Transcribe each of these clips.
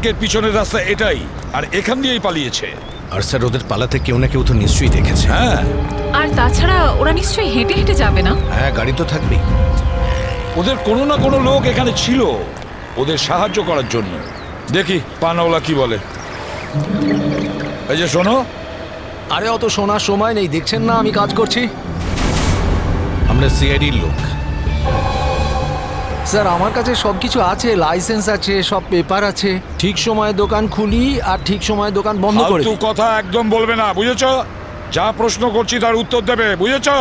এর পিছনের রাস্তা এটাই, আর এখান দিয়েই পালিয়েছে। আর স্যার ওদের পালাতে কেউ না কেউ তো নিশ্চয়ই দেখেছে। হ্যাঁ, আর তাছাড়া ওরা নিশ্চয়ই হেঁটে হেঁটে যাবে না। হ্যাঁ, গাড়ি তো থাকবেই। ওদের কোনো না কোনো লোক এখানে ছিল ওদের সাহায্য করার জন্য। দেখি পানাওয়ালা কি বলে। এই যে শোনো, আরে অত শোনার সময় নেই, দেখছেন না আমি কাজ করছি। আমরা সিআইডির লোক। স্যার আমার কাছে সব কিছু আছে, লাইসেন্স আছে, সব পেপার আছে। ঠিক সময়ে দোকান খুলি আর ঠিক সময়ে দোকান বন্ধ করে ফালতু দিই। কথা একদম বলবে না, বুঝেছো? যা প্রশ্ন করছি তার উত্তর দেবে, বুঝেছো?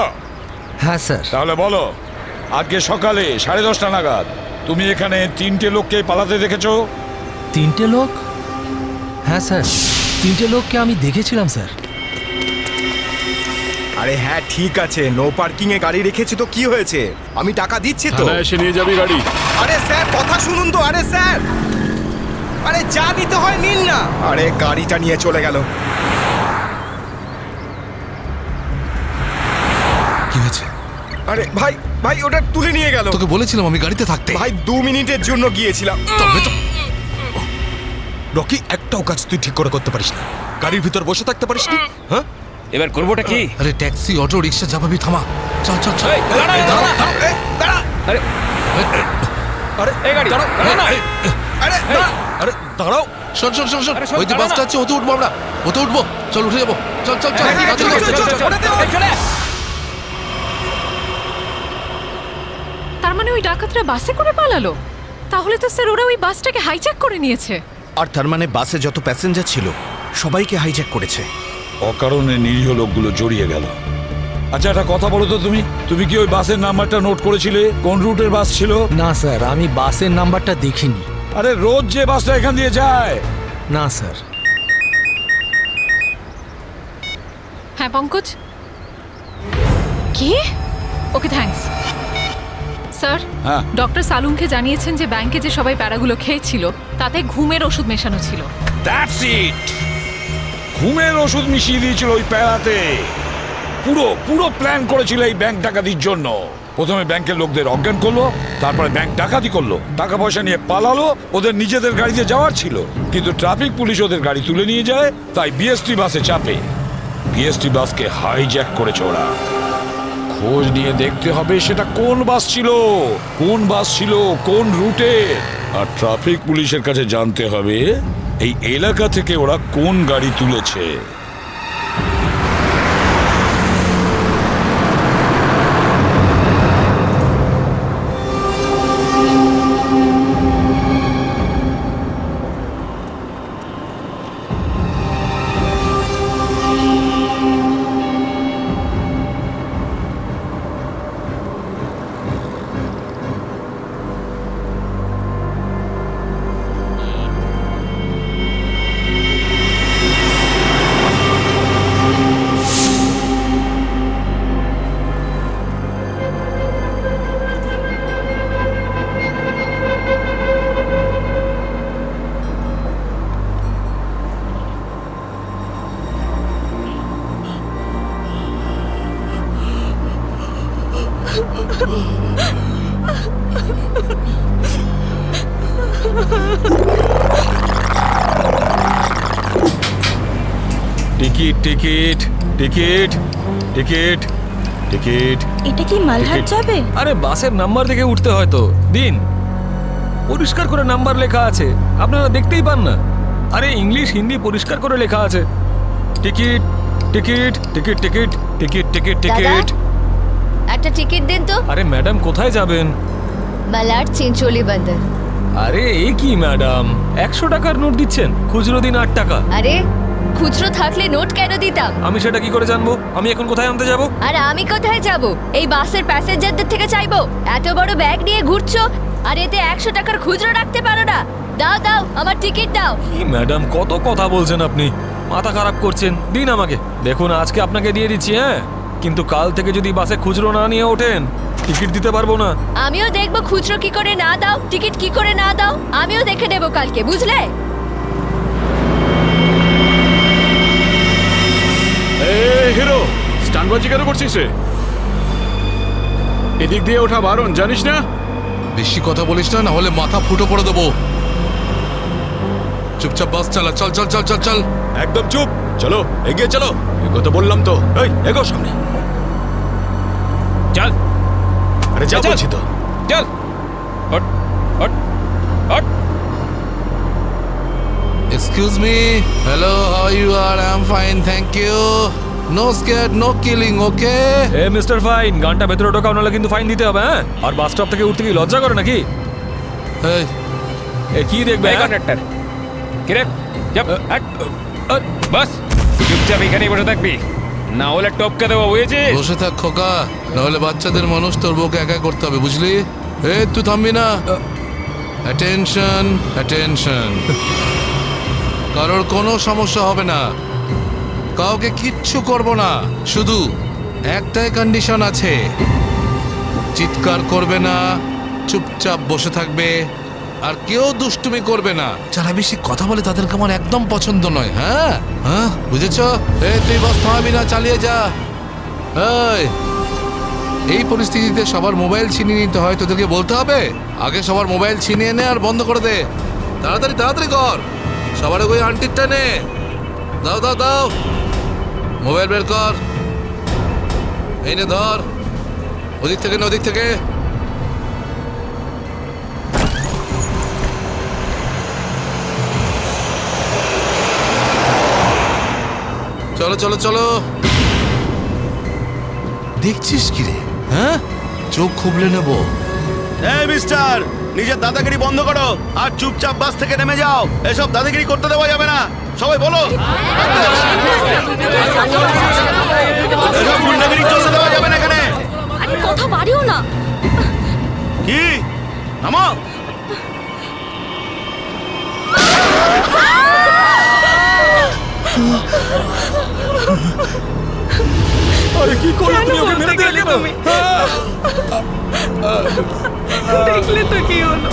হ্যাঁ স্যার। তাহলে বলো, আজকে সকালে 10:30 নাগাদ তুমি এখানে 3টে লোককে পালাতে দেখেছো? 3টে লোক? হ্যাঁ স্যার, 3টে লোককে আমি দেখেছিলাম স্যার। আরে হ্যাঁ ঠিক আছে, নো পার্কিং এ গাড়ি রেখেছি তো কি হয়েছে? আমি টাকা দিচ্ছি তো। এসে নিয়ে যাবি গাড়ি। আরে স্যার কথা শুনুন তো। আরে স্যার, আরে যা নিতে হয় নিন না। আরে গাড়িটা নিয়ে চলে গেল। কি হয়েছে? আরে ভাই ভাই ওটা তুলে নিয়ে গেল। তোকে বলেছিলাম আমি গাড়িতে থাকতে। ভাই 2 মিনিটের জন্য গিয়েছিলাম। তবে তো রকি, একটাও কাজ তুই ঠিক করে করতে পারিস না। গাড়ির ভিতর বসে থাকতে পারিস না? হ্যাঁ, এবার করবোটা কি? আরে ট্যাক্সি, অটো, রিক্সা যাবি, থামা। চল চল চল। আরে আরে এই গাড়ি দাঁড়াও। দাঁড়াও না। আরে দাঁড়া। আরে দাঁড়াও। শোন শোন শোন শোন, আরে শোন, ওই যে দাঁড়া বাসটা না। আছে, ওতে উঠবো আমরা। ওতে উঠবো, চল উঠে যাবো। চল চল চল। হ্যাঁ, হ্যাঁ, তাড়াতাড়ি চল, কর। চল, চল, চল। এই চলে। তার মানে ওই ডাকাতরা বাসে করে পালালো? তাহলে তো স্যার ওরা ওই বাসটাকে হাইজ্যাক করে নিয়েছে। আর তার মানে বাসে যত প্যাসেঞ্জার ছিল সবাইকে হাইজ্যাক করেছে। অকারণে নিরীহ লোকগুলো জড়িয়ে গেল। আচ্ছা, একটা কথা বলো তো, তুমি কি ওই বাসের নাম্বারটা নোট করেছিলে? কোন রুটের বাস ছিল? না স্যার, আমি বাসের নাম্বারটা দেখিনি। আরে রোজ যে বাসটা এখান দিয়ে যায়। না স্যার। হ্যাঁ পঙ্কজ। কি? Okay thanks sir. হ্যাঁ। ডক্টর সালুনকে জানিয়েছেন যে ব্যাংকে যে সবাই প্যারাগুলো খেয়েছিল তাতে ঘুমের ওষুধ মেশানো ছিল। That's it. ঘুমের ওষুধ মিশিয়ে দিয়েছিল ওই প্যারাতে। পুরো পুরো প্ল্যান করেছিল এই ব্যাংক ডাকাতির জন্য। প্রথমে ব্যাংকের লোকদের অজ্ঞান করলো, তারপরে ব্যাংক ডাকাতি করলো, টাকা পয়সা নিয়ে পালালো। ওদের নিজেদের গাড়িতে যাওয়ার ছিল, কিন্তু ট্রাফিক পুলিশ ওদের গাড়ি তুলে নিয়ে যায়, তাই বিএসটি বাসে চাপে। বিএসটি বাসকে হাইজ্যাক করেছে ওরা। খোঁজ নিয়ে দেখতে হবে সেটা কোন বাস ছিল, কোন রুটে। আর ট্রাফিক পুলিশের কাছে জানতে হবে এই এলাকা থেকে ওরা কোন গাড়ি তুলেছে। Ticket ticket ticket ticket ticket. এটা কি মালহাট যাবে? আরে বাসের নাম্বার দেখে উঠতে হয় তো। দিন, পরিষ্কার করে নাম্বার লেখা আছে, আপনারা দেখতেই পান না? আরে ইংলিশ হিন্দি পরিষ্কার করে লেখা আছে। Ticket ticket ticket ticket ticket ticket ticket. একটা টিকিট দিন তো। আরে ম্যাডাম কোথায় যাবেন? মালাড চিঞ্চোলি বন্দর। আরে এ কি ম্যাডাম, 100 টাকার নোট দিচ্ছেন, খুচরো দিন 8 টাকা। আরে খুচরো থাকলে নোট কেন দিতাম? আমি সেটা কি করে জানবো? আমি এখন কোথায় আনতে যাব? আর আমি কোথায় যাব? এই বাসের প্যাসেঞ্জারদের থেকে চাইবো? এত বড় ব্যাগ নিয়ে ঘুরছো আর এতে 100 টাকার খুচরো রাখতে পারো না? দাও দাও, আমার টিকিট দাও। কি ম্যাডাম, কত কথা বলছেন আপনি, মাথা খারাপ করছেন। দিন আমাকে। দেখুন আজকে আপনাকে দিয়ে দিচ্ছি, হ্যাঁ, কিন্তু কাল থেকে যদি বাসে খুচরো না নিয়ে ওঠেন টিকিট দিতে পারবো না। আমিও দেখবো খুচরো কি করে না দাও, টিকিট কি করে না দাও, আমিও দেখে নেবো কালকে, বুঝলে? হিরো, স্টানবাজি কেন করছিস রে? এদিক দিয়ে ওঠা বারণ, জানিস না? বেশি কথা বলিস না, না হলে মাথা ফুটো করে দেবো। চুপচাপ বাস চালা, চল চল চল চল চল। একদম চুপ, চলো এগিয়ে চলো। এগো তো বললাম তো, এই এগো সামনে। চল আরে যা চল। বলছি তো। চল হট হট হট। Excuse me, hello, how you R? I am fine, thank you. No scare, no killing, okay? এ মিস্টার ফাইন, গানটা ভেতরে ঢোকাও, নাহলে কিন্তু ফাইন দিতে হবে। হ্যাঁ, আর বাস স্টপ থেকে উঠতে কি লজ্জা করে নাকি? এই এ কি দেখবে কন্ডাক্টর কিরে চাপ হাট বাস চুপচাপ এখানেই বসে থাকবি, না হলে টপকে দেবো, বুঝেছিস? বসে থাক খোকা, নাহলে বাচ্চাদের মানুষ তোর বউকে একা করতে হবে, বুঝলি? এই তুই থামবি না। অ্যাটেনশন অ্যাটেনশন, কারোর কোনো সমস্যা হবে না, কাউকে কিচ্ছু করব না। শুধু একটাই কন্ডিশন আছে, চিৎকার করবে না, চুপচাপ বসে থাকবে, আর কেউ দুষ্টুমি করবে না। যারা বেশি কথা বলে তাদেরকে আমার একদম পছন্দ নয়। হ্যাঁ হ্যাঁ, বুঝেছ? তুই বাস থামাবি না, চালিয়ে যা। এই পরিস্থিতিতে সবার মোবাইল ছিনিয়ে নিতে হয়, তোদেরকে বলতে হবে? আগে সবার মোবাইল ছিনিয়ে নে আর বন্ধ করে দে। তাড়াতাড়ি তাড়াতাড়ি কর, সবার ওই আন্টিরটা নে। দাও দাও দাও, মোবাইল বের কর। এই নে ধর, ওদিক থেকে না ওদিক থেকে। চলো চলো চলো। দেখছিস কি রে? হ্যাঁ, চোখ খুবলে নেব। এই মিস্টার, নিজের দাদাগিরি বন্ধ করো আর চুপচাপ বাস থেকে নেমে যাও। এসব দাদাগিরি করতে দেওয়া যাবে না, সবাই বলো। এসব গুন্ডাগিরি চলতে দেওয়া যাবে না এখানে। আরে কথা বাড়িও না। কি নামো। আরে কি করলে তুমি? ওকে মেরে দিলে কেন? দেখলে তো কি হলো।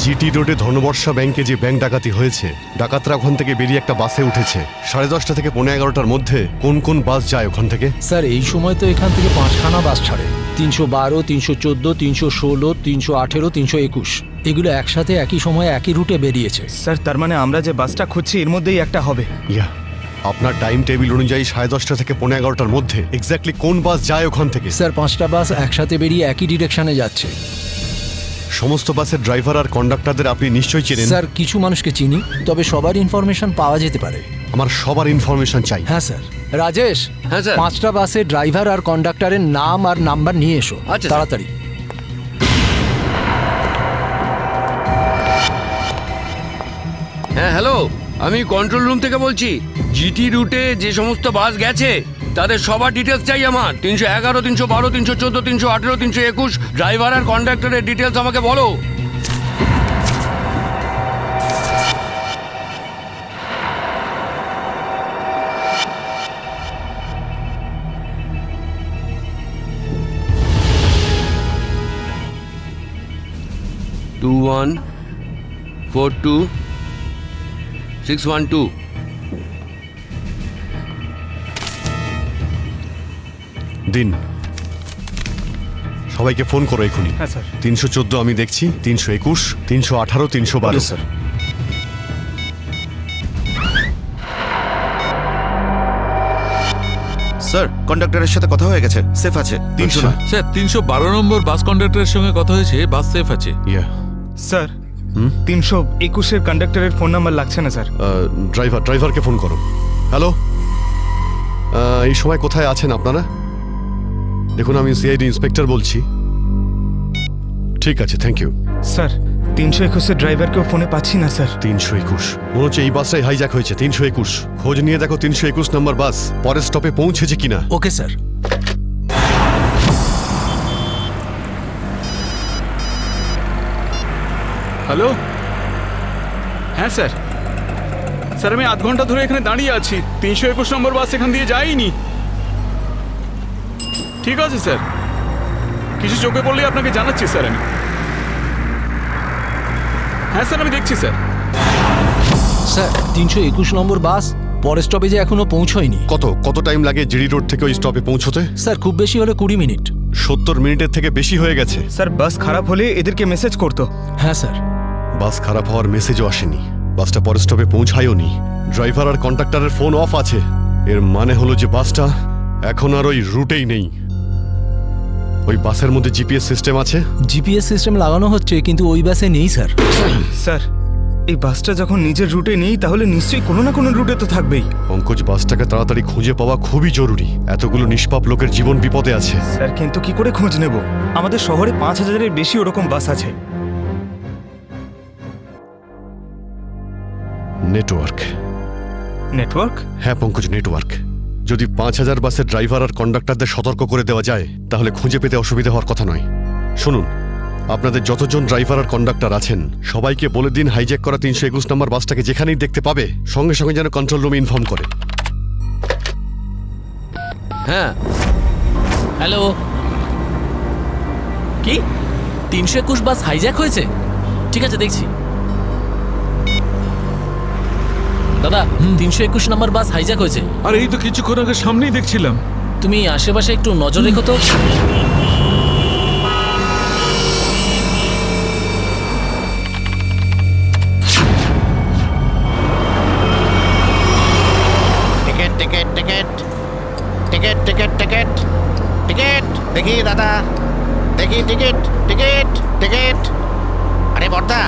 জিটি রোডে ধনবর্ষা ব্যাংকে যে ব্যাংক ডাকাতি হয়েছে, ডাকাতরা ওখান থেকে বেরিয়ে একটা বাসে উঠেছে 10:30 থেকে 11:30টার মধ্যে। কোন কোন বাস যায় ওখান থেকে? স্যার এই সময় তো এখান থেকে 5খানা বাস ছাড়ে, 312, 314, 316, 318, 321। এগুলো একসাথে একই সময়ে একই রুটে বেরিয়েছে। স্যার, তার মানে আমরা যে বাসটা খুঁজছি এর মধ্যেই একটা হবে। ইয়া, আপনার টাইম টেবিল অনুযায়ী 10:30 থেকে 11:30টার মধ্যে এক্স্যাক্টলি কোন বাস যায় ওখান থেকে? স্যার 5টা বাস একসাথে বেরিয়ে একই ডিরেকশনে যাচ্ছে। সমস্ত বাসের ড্রাইভার আর কন্ডাক্টরদের আপনি নিশ্চয়ই চেনেন। স্যার কিছু মানুষকে চিনি, তবে সবার ইনফরমেশন পাওয়া যেতে পারে। আমার সবার ইনফরমেশন চাই। হ্যাঁ স্যার। রাজেশ, হ্যাঁ স্যার। 5টা বাসের ড্রাইভার আর কন্ডাক্টরের নাম আর নাম্বার নিয়ে এসো আচ্ছা, স্যার। তাড়াতাড়ি। হ্যাঁ হ্যালো, আমি কন্ট্রোল রুম থেকে বলছি। জিটি রুটে যে সমস্ত বাস গেছে তাদের সবার ডিটেলস চাই আমার। 311, 312, 314, 318, 321 ড্রাইভার আর কন্ডাক্টরের ডিটেলস আমাকে বলো। টু 1 4 2 612। দিন, সবাইকে ফোন করো এখনই। হ্যাঁ স্যার। 314 আমি দেখছি, 321, 318, 312। স্যার। স্যার, কন্ডাক্টরের সাথে কথা হয়ে গেছে, সেফ আছে। 300 না। স্যার 312 নম্বর বাস কন্ডাক্টরের সঙ্গে কথা হয়েছে, বাস সেফ আছে। ইয়া, স্যার, 321-এর কন্ডাক্টরের ফোন নাম্বার লাগছে না স্যার। ড্রাইভারকে ফোন করো। হ্যালো, এই সময় কোথায় আছেন আপনারা? দেখুন, আমি সিআইডি ইন্সপেক্টর বলছি। ঠিক আছে, থ্যাংক ইউ। স্যার, 321 ড্রাইভারকেও ফোনে পাচ্ছি না স্যার। 321 মনে হচ্ছে এই বাসটাই হাইজ্যাক হয়েছে। 321 খোঁজ নিয়ে দেখো 321 নম্বর বাস পরের স্টপে পৌঁছেছে কিনা। Okay sir. হ্যালো, হ্যাঁ স্যার। স্যার আমি আধ ঘন্টা ধরে এখানে দাঁড়িয়ে আছি, 321 নম্বর বাস এখান দিয়ে যায়নি। ঠিক আছে স্যার, কিছু চোখে পড়লেই আপনাকে জানাচ্ছি স্যার আমি। হ্যাঁ স্যার, আমি দেখছি স্যার। স্যার 321 নম্বর বাস পরের স্টপেজে এখনো পৌঁছয়নি। কত টাইম লাগে জিডি রোড থেকে ওই স্টপে পৌঁছতে? স্যার খুব বেশি হলে 20 মিনিট। 70 মিনিটের থেকে বেশি হয়ে গেছে। স্যার বাস খারাপ হলে এদেরকে মেসেজ করতো। হ্যাঁ স্যার। বাস খারাপ হওয়ার মেসেজও আসেনি, বাসটা পরের স্টপে পৌঁছায়ও নি। ড্রাইভার আর কন্ডাক্টরের ফোন অফ আছে। এর মানে হলো যে বাসটা এখন আর ওই রুটেই নেই। ওই বাসের মধ্যে জিপিএস সিস্টেম আছে? জিপিএস সিস্টেম লাগানো হচ্ছে কিন্তু ওই বাসে নেই স্যার। স্যার এই বাসটা যখন নিজের রুটে নেই তাহলে নিশ্চয়ই কোনো না কোনো রুটে তো থাকবেই। পঙ্কজ, বাসটাকে তাড়াতাড়ি খুঁজে পাওয়া খুবই জরুরি। এতগুলো নিষ্পাপ লোকের জীবন বিপদে আছে। স্যার কিন্তু কি করে খোঁজ নেব? আমাদের শহরে 5000-এর বেশি ওরকম বাস আছে। নেটওয়ার্ক। নেটওয়ার্ক? হ্যাঁ পঙ্কজ, নেটওয়ার্ক। যদি 5000 বাসের ড্রাইভার আর কন্ডাক্টরদের সতর্ক করে দেওয়া যায় তাহলে খুঁজে পেতে অসুবিধা হওয়ার কথা নয়। শুনুন, আপনাদের যতজন ড্রাইভার আর কন্ডাক্টর আছেন সবাইকে বলে দিন হাইজ্যাক করা 321 নম্বর বাসটাকে যেখানেই দেখতে পাবে সঙ্গে সঙ্গে যেন কন্ট্রোল রুমে ইনফর্ম করে। হ্যাঁ হ্যালো, কি 321 বাস হাইজ্যাক হয়েছে? ঠিক আছে দেখছি। দাদা 321 নম্বর বাস হাইজ্যাক হয়েছে। আর এই তো কিছুক্ষণ আগে সামনেই দেখছিলাম। তুমি আশেপাশে একটু নজর রেখো তো। Ticket ticket ticket ticket ticket ticket ticket দেখি দাদা, দেখি টিকিট টিকিট টিকিট। আরে বর্দা,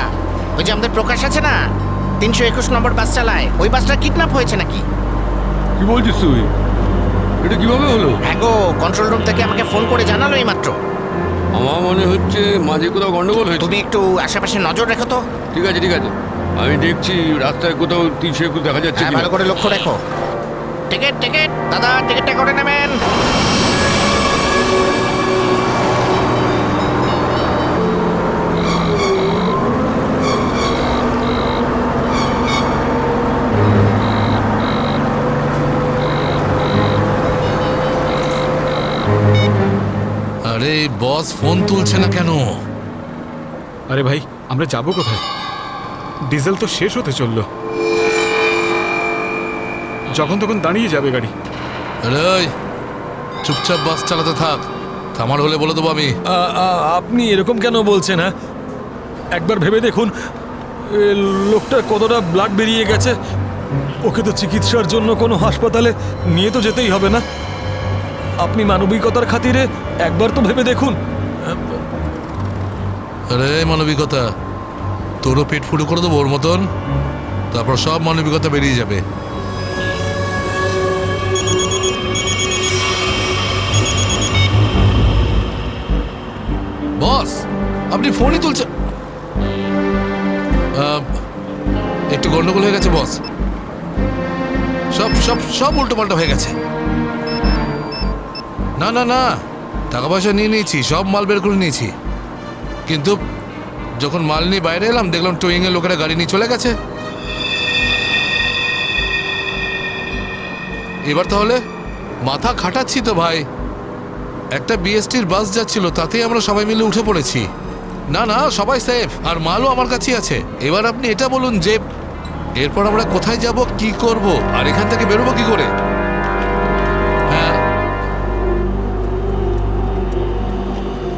ওই যে আমাদের প্রকাশ আছে না, 321 নম্বর বাস চালায়, ওই বাসটা কিডন্যাপ হয়েছে নাকি? কি বলছিস তুই? এটা কিভাবে হলো? হ্যাঁ গো, কন্ট্রোল রুম থেকে আমাকে ফোন করে জানালো এই মাত্র। আমার মনে হচ্ছে মাঝে কোথাও গন্ডগোল হয়েছে। তুমি একটু আশেপাশে নজর রেখো তো। ঠিক আছে ঠিক আছে, আমি দেখছি রাস্তায় কোথাও 321 দেখা যাচ্ছে হ্যাঁ, কিনা। ভালো করে লক্ষ্য রেখো। টিকিট টিকিট দাদা, টিকিটটা করে নেবেন। আরে বস ফোন তুলছে না কেন? আরে ভাই, আমরা যাব কোথায়? ডিজেল তো শেষ হতে চললো, যখন তখন দাঁড়িয়ে যাবে গাড়ি। আরে ওই, চুপচাপ বাস চালাতে থাক, থামার হলে বলে দেবো আমি। আপনি এরকম কেন বলছেন? হ্যাঁ একবার ভেবে দেখুন, লোকটার কতটা ব্লাড বেরিয়ে গেছে। ওকে তো চিকিৎসার জন্য কোনো হাসপাতালে নিয়ে তো যেতেই হবে না? আপনি মানবিকতার খাতিরে একবার তো ভেবে দেখুন। আরে মানবিকতা, তোরও পেট ফুটো করে দেবো ওর মতন, তারপর সব মানবিকতা বেরিয়ে যাবে। বস আপনি ফোনই তুলছেন? একটু গন্ডগোল হয়ে গেছে বস, সব সব সব উল্টো পাল্টা হয়ে গেছে। না না না, টাকা পয়সা নিয়ে নিয়েছি, সব মাল বের করে নিয়েছি, কিন্তু যখন মাল নিয়ে বাইরে এলাম দেখলাম টোয়িং এর লোকেরা গাড়ি নিয়ে চলে গেছে। এবার তাহলে মাথা খাটাচ্ছি তো ভাই। একটা বিএসটির বাস যাচ্ছিল, তাতেই আমরা সবাই মিলে উঠে পড়েছি। না না, সবাই সেফ, আর মালও আমার কাছেই আছে। এবার আপনি এটা বলুন যে এরপর আমরা কোথায় যাব, কি করব, আর এখান থেকে বেরোবো কি করে? হ্যাঁ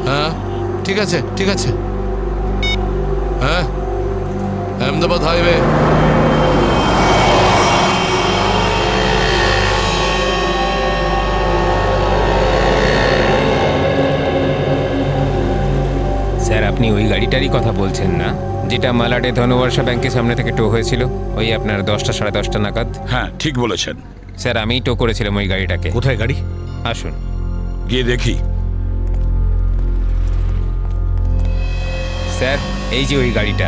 হ্যাঁ, ঠিক আছে ঠিক আছে। হ্যাঁ, আহমেদাবাদ হাইওয়ে। স্যার আপনি ওই গাড়িটারই কথা বলছেন না, যেটা মালাডে ধনবর্ষা ব্যাংকের সামনে থেকে টো হয়েছিল ওই আপনার 10টা সাড়ে 10টা নাগাদ? হ্যাঁ ঠিক বলেছেন স্যার, আমিই টো করেছিলাম ওই গাড়িটাকে। কোথায় গাড়ি? আসুন গিয়ে দেখি। স্যার এই যে ওই গাড়িটা।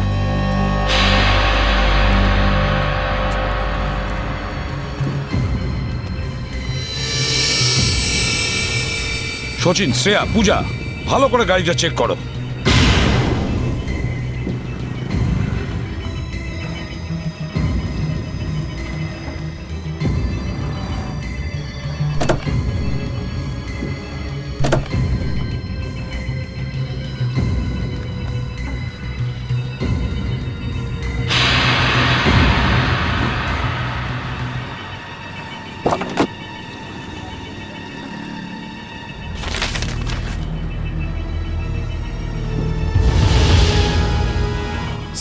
সচিন, শ্রেয়া, পূজা, ভালো করে গাড়িটা চেক করো।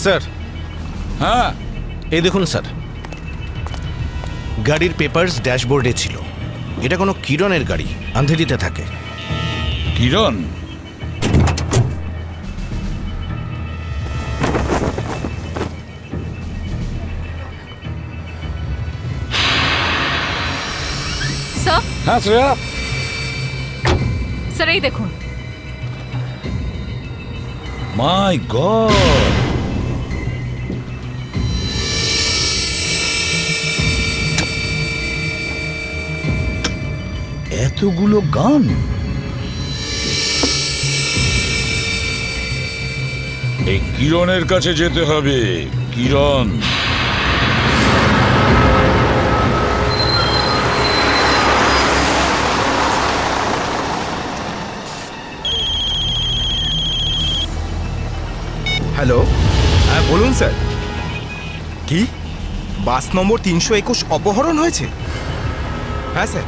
স্যার, হ্যাঁ এই দেখুন স্যার, গাড়ির পেপারস ড্যাশবোর্ডে ছিল। এটা কোনো কিরণের গাড়ি, আন্ধেরিতে থাকে। কিরণ? স্যার, হ্যাঁ শ্রেয়া, স্যার এই দেখুন। মাই গড, এতগুলো গান! এই কিরণের কাছে যেতে হবে। কিরণ, হ্যালো, হ্যাঁ বলুন স্যার। কি বাস নম্বর 321 অপহরণ হয়েছে? হ্যাঁ স্যার,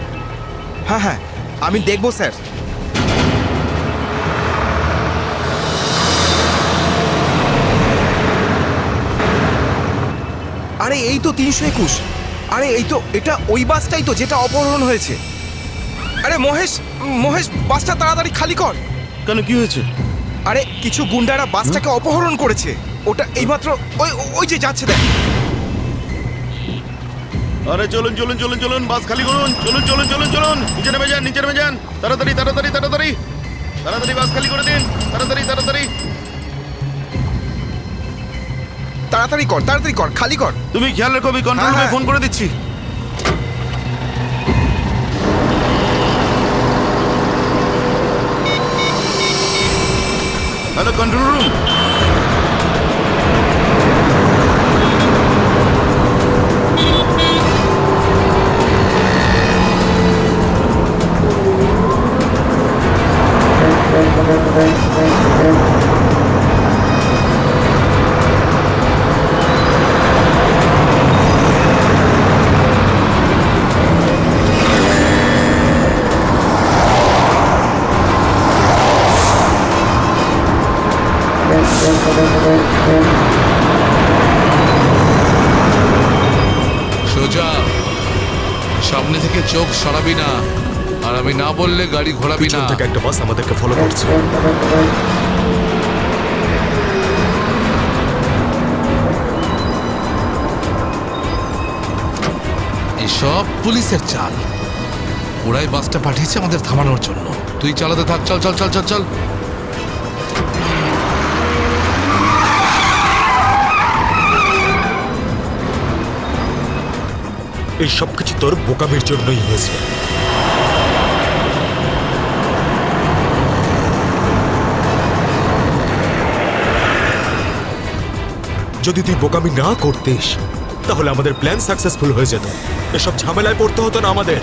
হ্যাঁ হ্যাঁ আমি দেখব স্যার। আরে এই তো 321। আরে এই তো, এটা ওই বাসটাই তো যেটা অপহরণ হয়েছে। আরে মহেশ, মহেশ বাসটা তাড়াতাড়ি খালি কর। কেন, কি হয়েছে? আরে কিছু গুন্ডারা বাসটাকে অপহরণ করেছে। ওটা এইমাত্র ওই ওই যে যাচ্ছে দেখ। আরে চলুন চলুন চলুন চলুন, বাস খালি করুন। চলুন চলুন চলুন চলুন, নিচে নেমে যান, নিচে নেমে যান। তাড়াতাড়ি তাড়াতাড়ি তাড়াতাড়ি তাড়াতাড়ি বাস খালি করে দিন। তাড়াতাড়ি তাড়াতাড়ি তাড়াতাড়ি কর, তাড়াতাড়ি কর, খালি কর। তুমি খেয়াল রেখো, আমি কন্ট্রোল রুমে ফোন করে দিচ্ছি। Hello control room. সোজা সামনে থেকে চোখ সরাবি না, আর আমি না বললে গাড়ি ঘোরাবি না। পিছন থেকে একটা বাস আমাদেরকে ফলো করছে। এসব পুলিশের চাল। ওরাই বাসটা পাঠিয়েছে আমাদের থামানোর জন্য। তুই চালাতে থাক, চল চল চল চল চল। এই সবকিছু তোর বোকামির জন্যই হয়েছে। যদি তুই বোকামি না করতিস তাহলে আমাদের প্ল্যান সাকসেসফুল হয়ে যেত। এসব ঝামেলায় পড়তে হতো না আমাদের।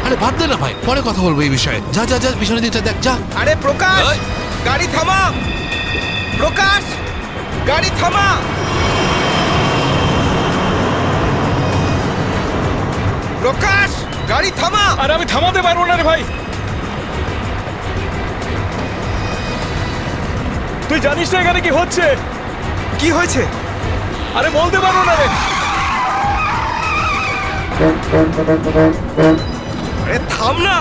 আরে বাদ দে না ভাই, পরে কথা বলবো এই বিষয়ে। যা যা যা, পিছনের দিকটা দেখ, যা। আরে প্রকাশ, গাড়ি থামা। প্রকাশ, গাড়ি থামা। প্রকাশ, গাড়ি থামা। আরে আমি থামাতে পারবো না রে ভাই। তুই জানিস না এখানে কি হচ্ছে? কি হয়েছে? আরে বলতে পারবো না রে। আরে থাম না।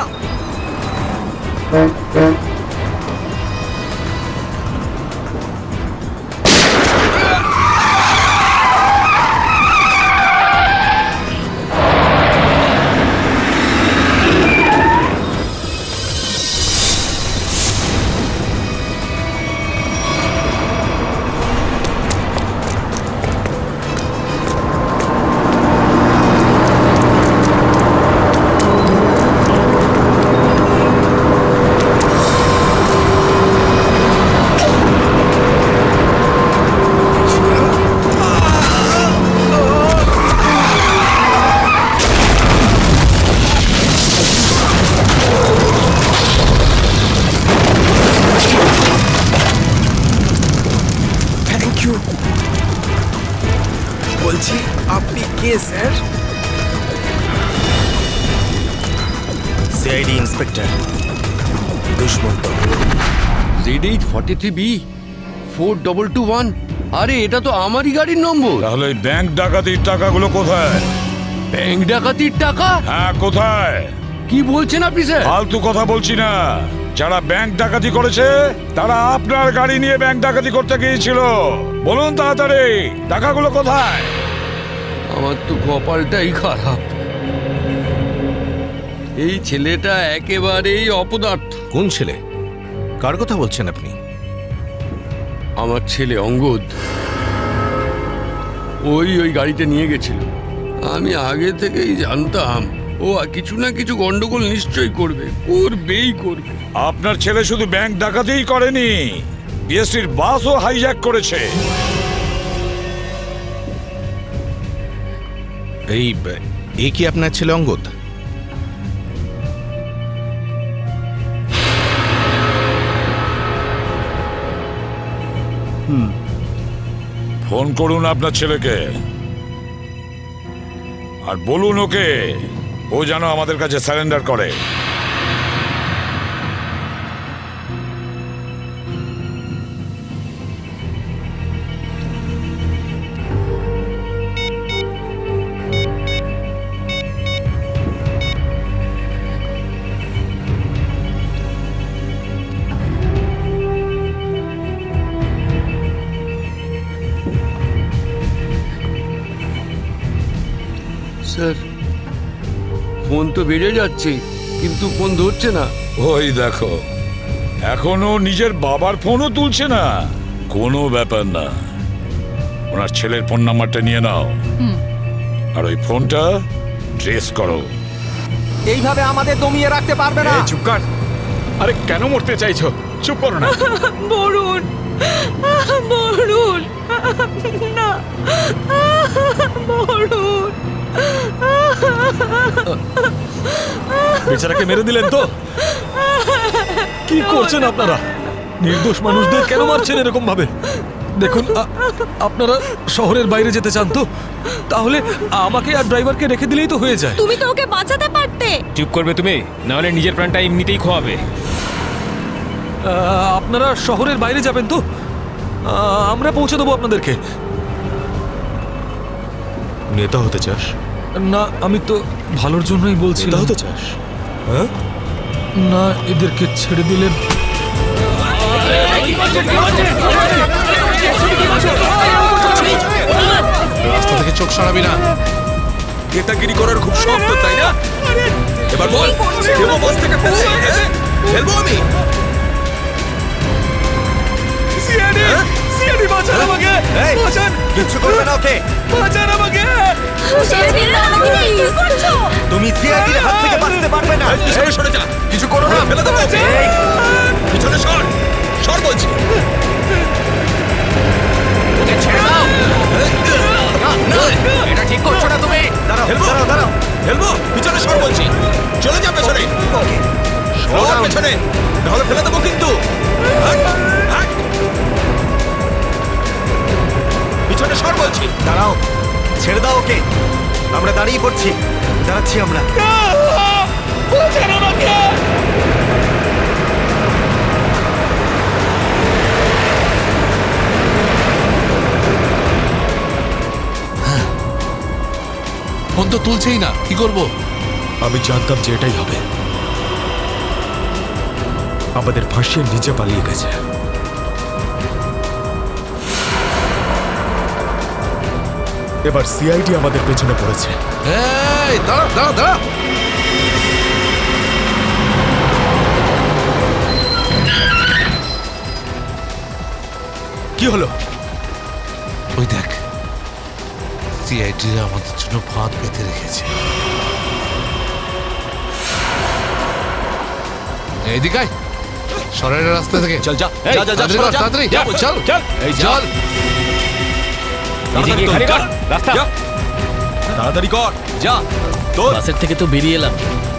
CID inspector Dushmant. Z843B 4221। আরে এটা তো আমারই গাড়ির নম্বর। তাহলে এই ব্যাংক ডাকাতির টাকাগুলো কোথায়? ব্যাংক ডাকাতির টাকা? হ্যাঁ, কোথায়? কি বলছেন আপনি স্যার? ফালতু কথা বলছি না। যারা ব্যাংক ডাকাতি করেছে তারা আপনার গাড়ি নিয়ে ব্যাংক ডাকাতি করতে গিয়েছিল। বলুন তাড়াতাড়ি, টাকাগুলো কোথায়? আমার তো কপালটাই খারাপ। এই ছেলেটা একেবারেই অপদার্থ। কোন ছেলে? কার কথা বলছেন আপনি? আমার ছেলে অঙ্গদ। ওই গাড়িটা নিয়ে গেছিল। আমি আগে থেকেই জানতাম ও কিছু না কিছু গন্ডগোল নিশ্চয়ই করবেই করবে। আপনার ছেলে শুধু ব্যাংক ডাকাতিই করেনি, বিএসটির বাসও হাইজ্যাক করেছে। এই কি আপনার ছেলে অঙ্গদ? ফোন করুন আপনার ছেলেকে আর বলুন ওকে ও যেন আমাদের কাছে সারেন্ডার করে। স্যার, ফোন তো বেড়ে যাচ্ছে কিন্তু ফোন ধরছে না। ওই দেখো, এখনো নিজের বাবার ফোনও তুলছে না। কোনো ব্যাপার না, ওনার ছেলের ফোন নাম্বারটা নিয়ে নাও আর ওই ফোনটা ট্রেস করো। এইভাবে আমাদের দমিয়ে রাখতে পারবে না। চুপ কর। আরে কেন মরতে চাইছো? চুপ করো না। বরুণ, বরুণ, না, বরুণ। বেচারাকে মেরে দিলেন তো? কি করছেন আপনারা? নির্দোষ মানুষদের কেন মারছেন এরকম ভাবে? দেখুন, আপনারা শহরের বাইরে যেতে চান তো তাহলে আমাকে আর ড্রাইভারকে রেখে দিলেই তো হয়ে যায়। তুমি তো ওকে বাঁচাতে পারতে। চুপ করবে তুমি, না হলে নিজের প্রাণটা এমনিতেই খোয়াবে। আপনারা শহরের বাইরে যাবেন তো? আমরা পৌঁছে দেবো আপনাদেরকে। নেতা হতে চাস? না, আমি তো ভালোর জন্যই বলছি। নেতা হতে চাস? হ্যাঁ, না, এদেরকে ছেড়ে দিলে রাস্তা থেকে চোখ সরাবি না। নেতাগিরি করার খুব শখ তো, তাই না? এবার বল, দেবো বাস থেকে ফেলতে? ফেলবো আমি? সিআইডি বাঁচান আমাকে, বাঁচান। কিচ্ছু করবে না ওকে। বাঁচান আমাকে। তুমি সিআইডির হাত থেকে বাঁচতে পারবে না। পিছনে সরে যা, কিছু করো না, ফেলে দেবো। পিছনে সর, সর বলছি। ওকে ছেড়ে দাও। এটা ঠিক করছো না তুমি। দাঁড়াও, ফেলবো, দাঁড়াও, দাঁড়াও। ফেলবো, পিছনে সর বলছি। চলে যা পেছনে, সর পেছনে, নাহলে ফেলে দেবো কিন্তু। হাট, হাট। পিছনে সর বলছি। দাঁড়াও, ছেড়ে দাও ওকে। আমরা দাঁড়িয়ে পড়ছি, দাঁড়াচ্ছি আমরা। ফোন তো তুলছেই না, কি করবো? আমি জানতাম যে এটাই হবে। আমাদের ফাঁসিয়ে নিচে পালিয়ে গেছে। এবার সিআইডি আমাদের পেছনে পড়েছে। এই দাঁড়া দাঁড়া দাঁড়া। কি হলো? ওই দেখ, সিআইডিরা আমাদের জন্য ফাঁদ পেতে রেখেছে। এইদিকে আয়, সরের রাস্তা থেকে। চল যা, এই, যা, যা, যা, তাড়াতাড়ি সরে কর, যা। তাড়াতাড়ি যা, চল চল। এই চল। নিজে গিয়ে খালি কর, রাস্তা। যা। তাড়াতাড়ি কর, যা। তোর বাসের থেকে তো বেরিয়ে এলাম,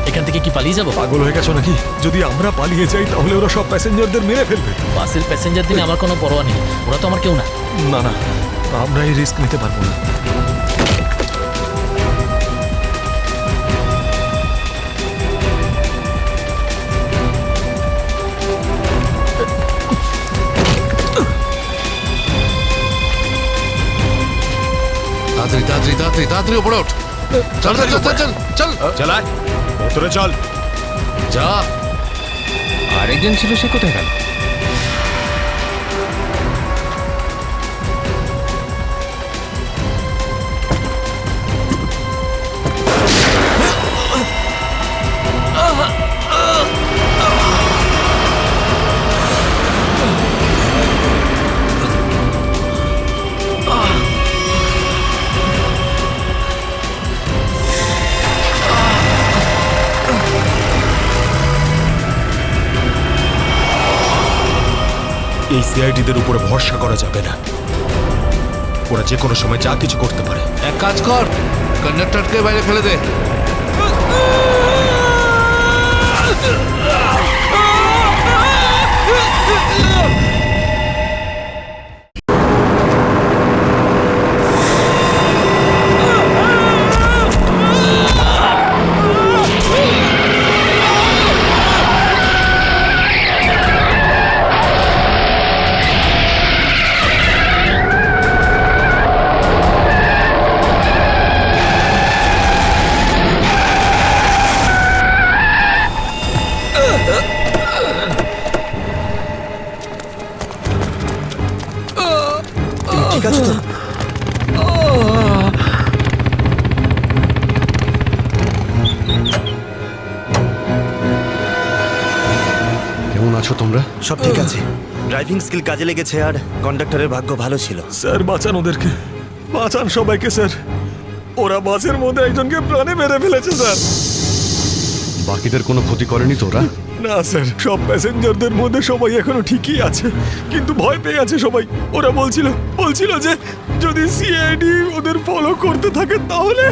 এখান থেকে কি পালিয়ে যাবো? পাগল হয়ে গেছো নাকি? যদি আমরা পালিয়ে যাই তাহলে ওরা সব প্যাসেঞ্জারদের মেরে ফেলবে। বাসের প্যাসেঞ্জার দিনে আমার কোনো পরোয়া নেই, ওরা তো আমার কেউ না। না না, আমরা এই রিস্ক নিতে পারবো না। তাড়াতাড়ি উপরে ওঠ চল চল চল চল চল চালায় ভেতরে চল। যা। আরেকজন ছিল, সে কোথায় গেল? এই সিআইডিদের উপরে ভরসা করা যাবে না, ওরা যে কোনো সময় যা কিছু করতে পারে। এক কাজ কর, কন্ডাক্টরকে বাইরে ফেলে দে। ঠিক আছে তো? কেমন আছো তোমরা? সব ঠিক আছে, ড্রাইভিং স্কিল কাজে লেগেছে আর কন্ডাক্টরের ভাগ্য ভালো ছিল। স্যার বাঁচান ওদেরকে, বাঁচান সবাইকে স্যার। ওরা বাসের মধ্যে একজনকে প্রাণে মেরে ফেলেছে স্যার। বাকিদের কোনো ক্ষতি করেনি তো ওরা? না স্যার, সব প্যাসেঞ্জারদের মধ্যে সবাই এখনো ঠিকই আছে, কিন্তু ভয় পেয়ে আছে সবাই। ওরা বলছিল যে যদি সিআইডি ওদের ফলো করতে থাকে তাহলে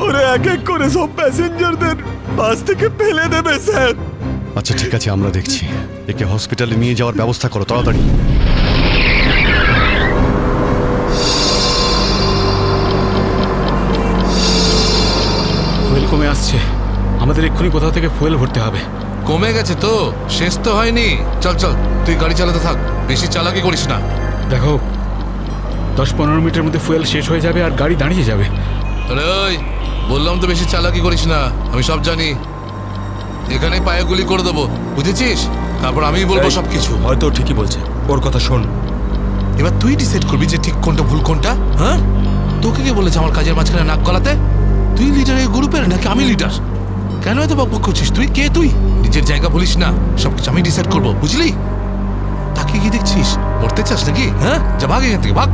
ওরা এক এক করে সব প্যাসেঞ্জারদের বাস থেকে ফেলে দেবে স্যার। আচ্ছা ঠিক আছে, আমরা দেখছি। একে হসপিটালে নিয়ে যাওয়ার ব্যবস্থা করো তাড়াতাড়ি। ফুয়েল কমে আসছে, আমাদের এক্ষুনি কোথাও থেকে ফুয়েল ভরতে হবে। কমে গেছে তো, শেষ তো হয়নি। চল চল, তুই গাড়ি চালাতে থাক, বেশি চালাকি করিস না। দেখো 10-15 মিনিটের মধ্যে ফুয়েল শেষ হয়ে যাবে আর গাড়ি দাঁড়িয়ে যাবে। আরে ওই, বললাম তো বেশি চালাকি করিস না, আমি সব জানি। এখানে পায়ে গুলি করে দেবো, বুঝেছিস? তারপর আমি বলবো সবকিছু। হয়তো ঠিকই বলছে, ওর কথা শোন। এবার তুই ডিসাইড করবি যে ঠিক কোনটা ভুল কোনটা। হ্যাঁ, তোকে কে বলেছে আমার কাজের মাঝখানে নাক গলাতে? তুই লিডার এই গ্রুপের নাকি আমি লিডার? কেন এত বকবক করছিস? তুই কে? তুই নিজের জায়গা বলিস না, সবকিছু আমি ডিসাইড করবো, বুঝলি? তাকে কি দেখছিস? মরতে চাস নাকি? হ্যাঁ, যা ভাগ এখান থেকে, ভাগ।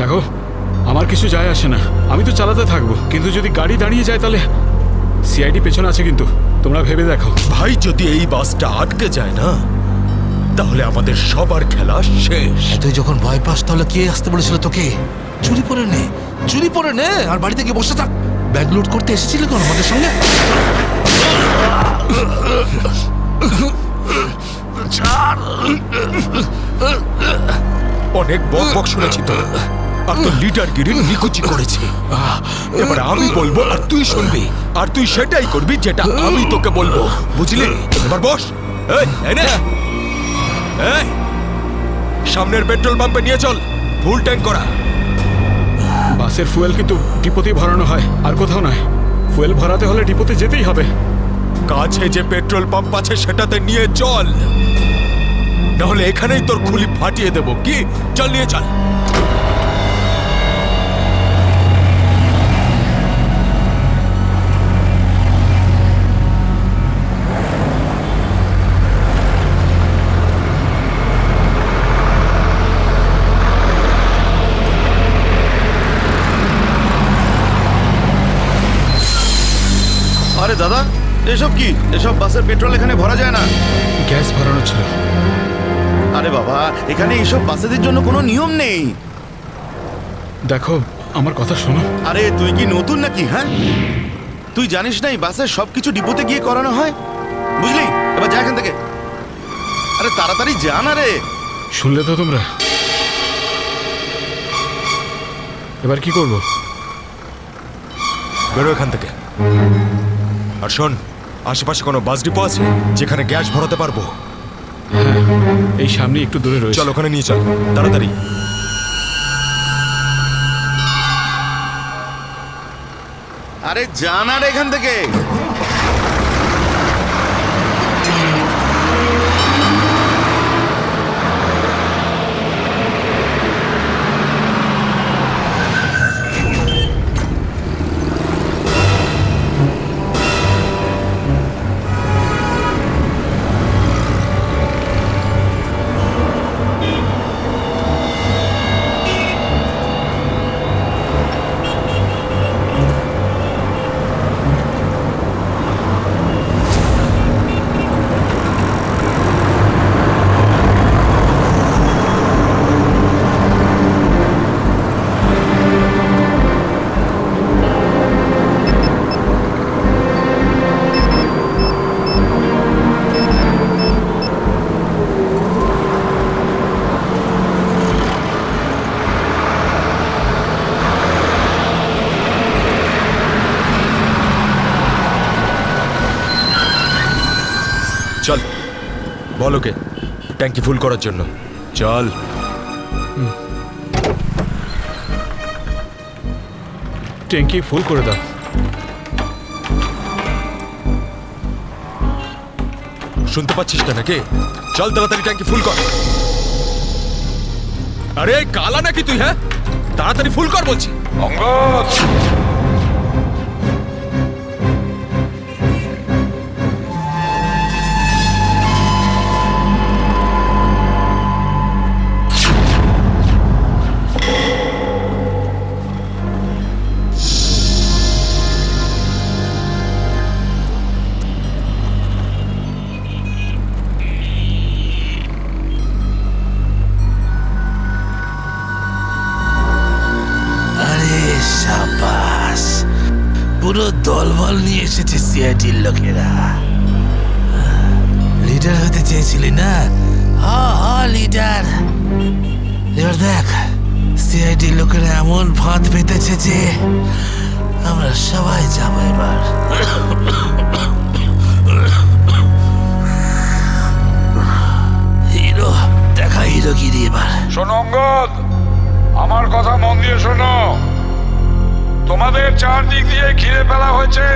দেখো আমার কিছু যায় আসে না, আমি তো চালাতে থাকবো, কিন্তু যদি গাড়ি দাঁড়িয়ে যায় তাহলে সিআইডি পেছনে আছে, কিন্তু তোমরা ভেবে দেখো। ভাই, যদি এই বাসটা আটকে যায় না তাহলে আমাদের সবার খেলা শেষ। তুই যখন ভয় পাস তাহলে কে আসতে বলেছিল তোকে? চুরি পরে নে, চুরি পরে নে, আর বাড়িতে গিয়ে বসে থাক। ব্যাগ লোড করতে এসেছিলে কেন আমাদের সঙ্গে? অনেক বক শুনেছি তো, আর তো লিডারগিরি নিকুচি করেছি। এবার আমি বলবো আর তুই শুনবি, আর তুই সেটাই করবি যেটা আমি তোকে বলবো, বুঝলি? এবার বস। এই, এই নে। এই, সামনের পেট্রোল পাম্পে নিয়ে চল, ফুল ট্যাঙ্ক করা। বাসের ফুয়েল কিন্তু ডিপোতেই ভরানো হয়, আর কোথাও নয়। ফুয়েল ভরাতে হলে ডিপোতে যেতেই হবে। কাছে যে পেট্রোল পাম্প আছে সেটাতে নিয়ে চল, নাহলে এখানেই তোর খুলি ফাটিয়ে দেবো। কি? চল, নিয়ে চল। আরে দাদা, এসব কি? এসব বাসের পেট্রোল এখানে ভরা যায় না। গ্যাস ভরানো ছিল। আরে বাবা, এখানে এইসব বাসেদের জন্য কোনো নিয়ম নেই। দেখো আমার কথা শোনো। আরে তুই কি নতুন নাকি? হ্যাঁ, তুই জানিস না এই বাসের সবকিছু ডিপোতে গিয়ে করানো হয়, বুঝলি? এবার যা এখান থেকে। আরে তাড়াতাড়ি যা না রে। শুনলে তো তোমরা? এবার কি করব? বেরো এখান থেকে। আর শোন, আশেপাশে কোনো বাস ডিপো আছে যেখানে গ্যাস ভরাতে পারবো? এই সামনে একটু দূরে রয়েছে। চল ওখানে নিয়ে চল তাড়াতাড়ি। আরে জান আর এখান থেকে। চল বল ওকে ট্যাঙ্কি ফুল করার জন্য। চল। ট্যাঙ্কি ফুল করে দাও। শুনতে পাচ্ছিস না নাকি? চল তাড়াতাড়ি ট্যাঙ্কি ফুল কর। আরে কালা নাকি তুই? হ্যাঁ তাড়াতাড়ি ফুল কর বলছি। অঙ্গদ সাবাস, পুরো দলবল নিয়ে এসেছে সিআইডির লোকেরা। লিডার হতে চেয়েছিলি না? লিডার। এবার দেখ সিআইডির লোকেরা এমন ফাঁদ পেতেছে যে আমরা সবাই যাবো এবার। হিরো দেখা হিরোগিরি এবার। শোনো অঙ্গদ, আমার কথা মন দিয়ে শোনো। তোমাদের চারদিক দিয়ে ঘিরে ফেলা হয়েছে।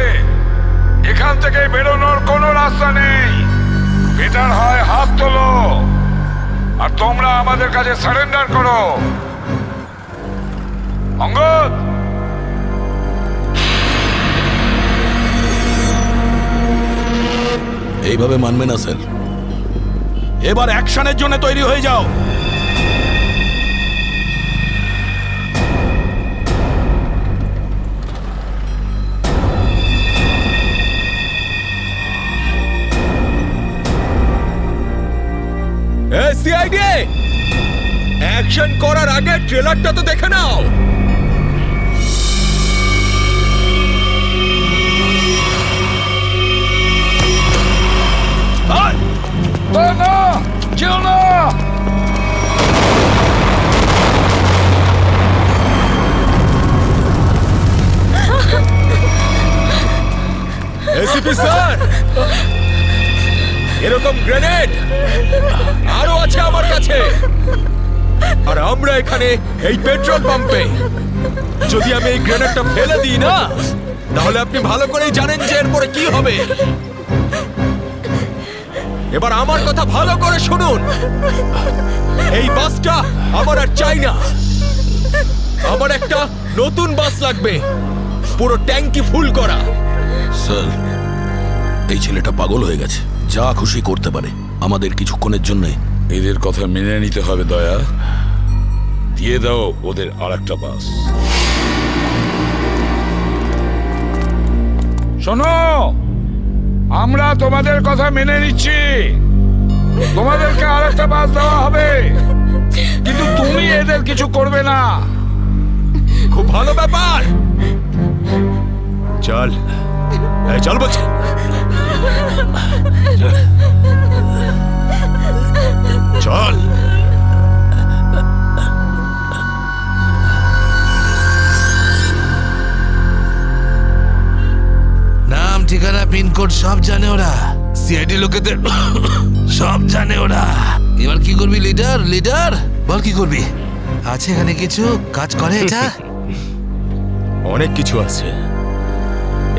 এখান থেকে বেরোনোর কোনো রাস্তা নেই। বেটার হয় হাত তোলো আর তোমরা আমাদের কাছে সারেন্ডার করো। অঙ্গদ এইভাবে মানবে না স্যার। এবার অ্যাকশনের জন্য তৈরি হয়ে যাও। সিআইডি অ্যাকশন করার আগে ট্রেলারটা তো দেখে নাও। এসিপি স্যার, এরকম গ্রেনেড আরো আছে আমার কাছে। আর আমরা এখানে এই পেট্রোল পাম্পে যদি আমি এই গ্রেনেডটা ফেলে দিই না, তাহলে আপনি ভালো করেই জানেন যে এরপরে কি হবে। এবার আমার কথা ভালো করে শুনুন। এই বাসটা আমার আর চাই না। আমার একটা নতুন বাস লাগবে, পুরো ট্যাঙ্কি ফুল করা। স্যার, এই ছেলেটা পাগল হয়ে গেছে, যা খুশি করতে পারে আমাদের কিছুক্ষণের জন্য। এদের কথা মেনে নিতে হবে দয়া। দিয়ে দাও ওদের আর একটা বাস। শোনো, আমরা তোমাদের কথা মেনে নিচ্ছি। তোমাদেরকে আর একটা বাস দেওয়া হবে, কিন্তু তুমি এদের কিছু করবে না। খুব ভালো ব্যাপার। চল চল বলছি। চল। নাম ঠিকানা পিনকোড সব জানে ওরা। সিআইডি লোকেদের সব জানে ওরা। এবার কি করবি লিডার? লিডার বল কি করবি? আছে এখানে কিছু কাজ করে এটা? অনেক কিছু আছে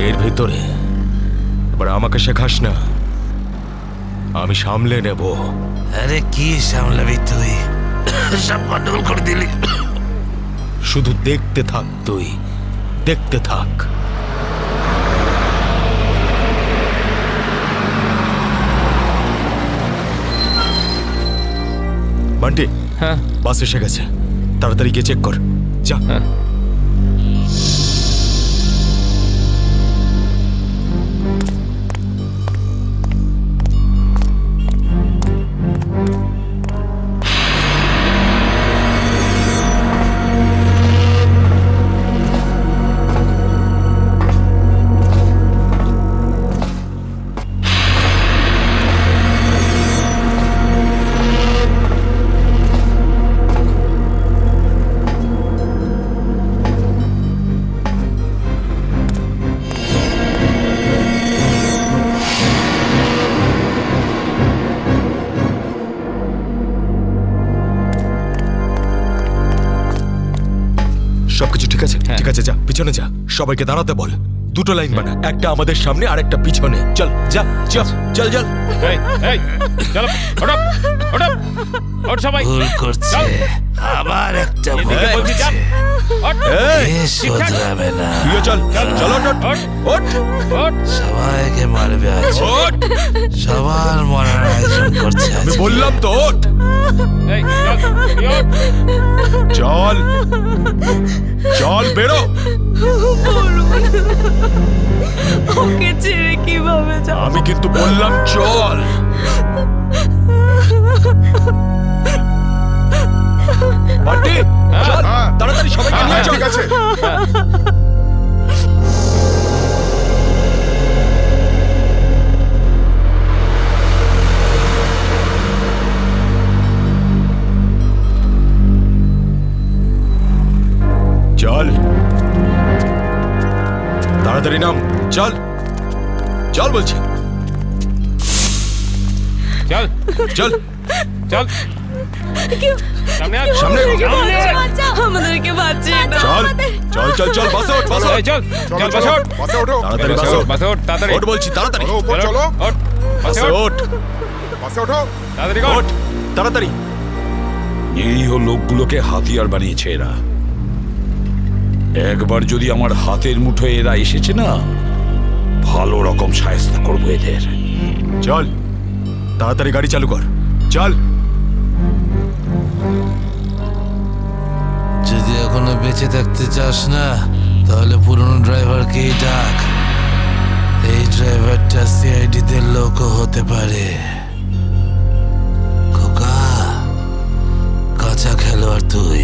এর ভেতরে। এবার আমাকে শেখাস না, আমি সামলে নেব। আরে কি সামলাবি তুই? সব গন্ডগোল করে দিলি। শুধু দেখতে থাক, তুই দেখতে থাক। বান্টি, হ্যাঁ বাস এসে গেছে, তাড়াতাড়ি গিয়ে চেক কর, যা। সবকিছু ঠিক আছে? ঠিক আছে, যা পিছনে যা, সবাইকে দাঁড়াতে বল। দুটো লাইন বানা, একটা আমাদের সামনে আর একটা পিছনে। চল যা, চল চল চল। এই এই চলো, ওঠো ওঠো ওঠ সবাই। ভুল করছে, আবার একটা ভুল বলছি, করছে। চাপ। ওঠ। এ শোধরাবে না। তুইও চল, চল ওঠ ওঠ ওঠ। সবাইকে মারবে আজ। ওঠ। সবার মরার আয়োজন করছে আজ। আমি বললাম তো ওঠ। এই চল, তুই ওঠ। চল চল, বেরো। ওকে ছেড়ে কিভাবে যাব? আমি কিন্তু বললাম চল। বান্টি, চল তাড়াতাড়ি সবাইকে নিয়ে চল। ঠিক আছে। চল তাড়াতাড়ি নাম, চল চল বলছি। চল চল চল সামনে আয়, সামনে সামনে আয়। আমাদেরকে বাঁচিয়ে দাও। চল চল চল চল, বাসে ওঠ, বাসে এই চল চল বাসে ওঠ, তাড়াতাড়ি বাসে বাসে ওঠ, বাসে ওঠ, তাড়াতাড়ি ওঠ বলছি, তাড়াতাড়ি চলো ওঠ, বাসে বাসে ওঠ, ওঠ, তাড়াতাড়ি কর। ওঠ তাড়াতাড়ি। নিরীহ লোকগুলোকে হাতিয়ার বানিয়েছে এরা। একবার যদি আমার হাতের মুঠোয় এরা এসেছে না, ভালো রকম শায়েস্তা করবো এদের। চল তাড়াতাড়ি গাড়ি চালু কর, চল। যদি এখনো বেঁচে থাকতে চাস না, তাহলে পুরনো ড্রাইভারকেই ডাক। এই ড্রাইভারটা সিআইডি তে লোকও হতে পারে। খোকা, কাঁচা খেলোয়াড় তুই।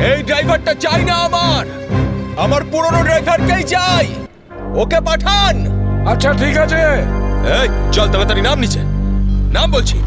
এই ড্রাইভারটা চাই না আমার পুরনো ড্রাইভারকেই চাই, ওকে পাঠান। আচ্ছা ঠিক আছে। এই চল তাড়াতাড়ি নাম নিচে, নাম বলছি।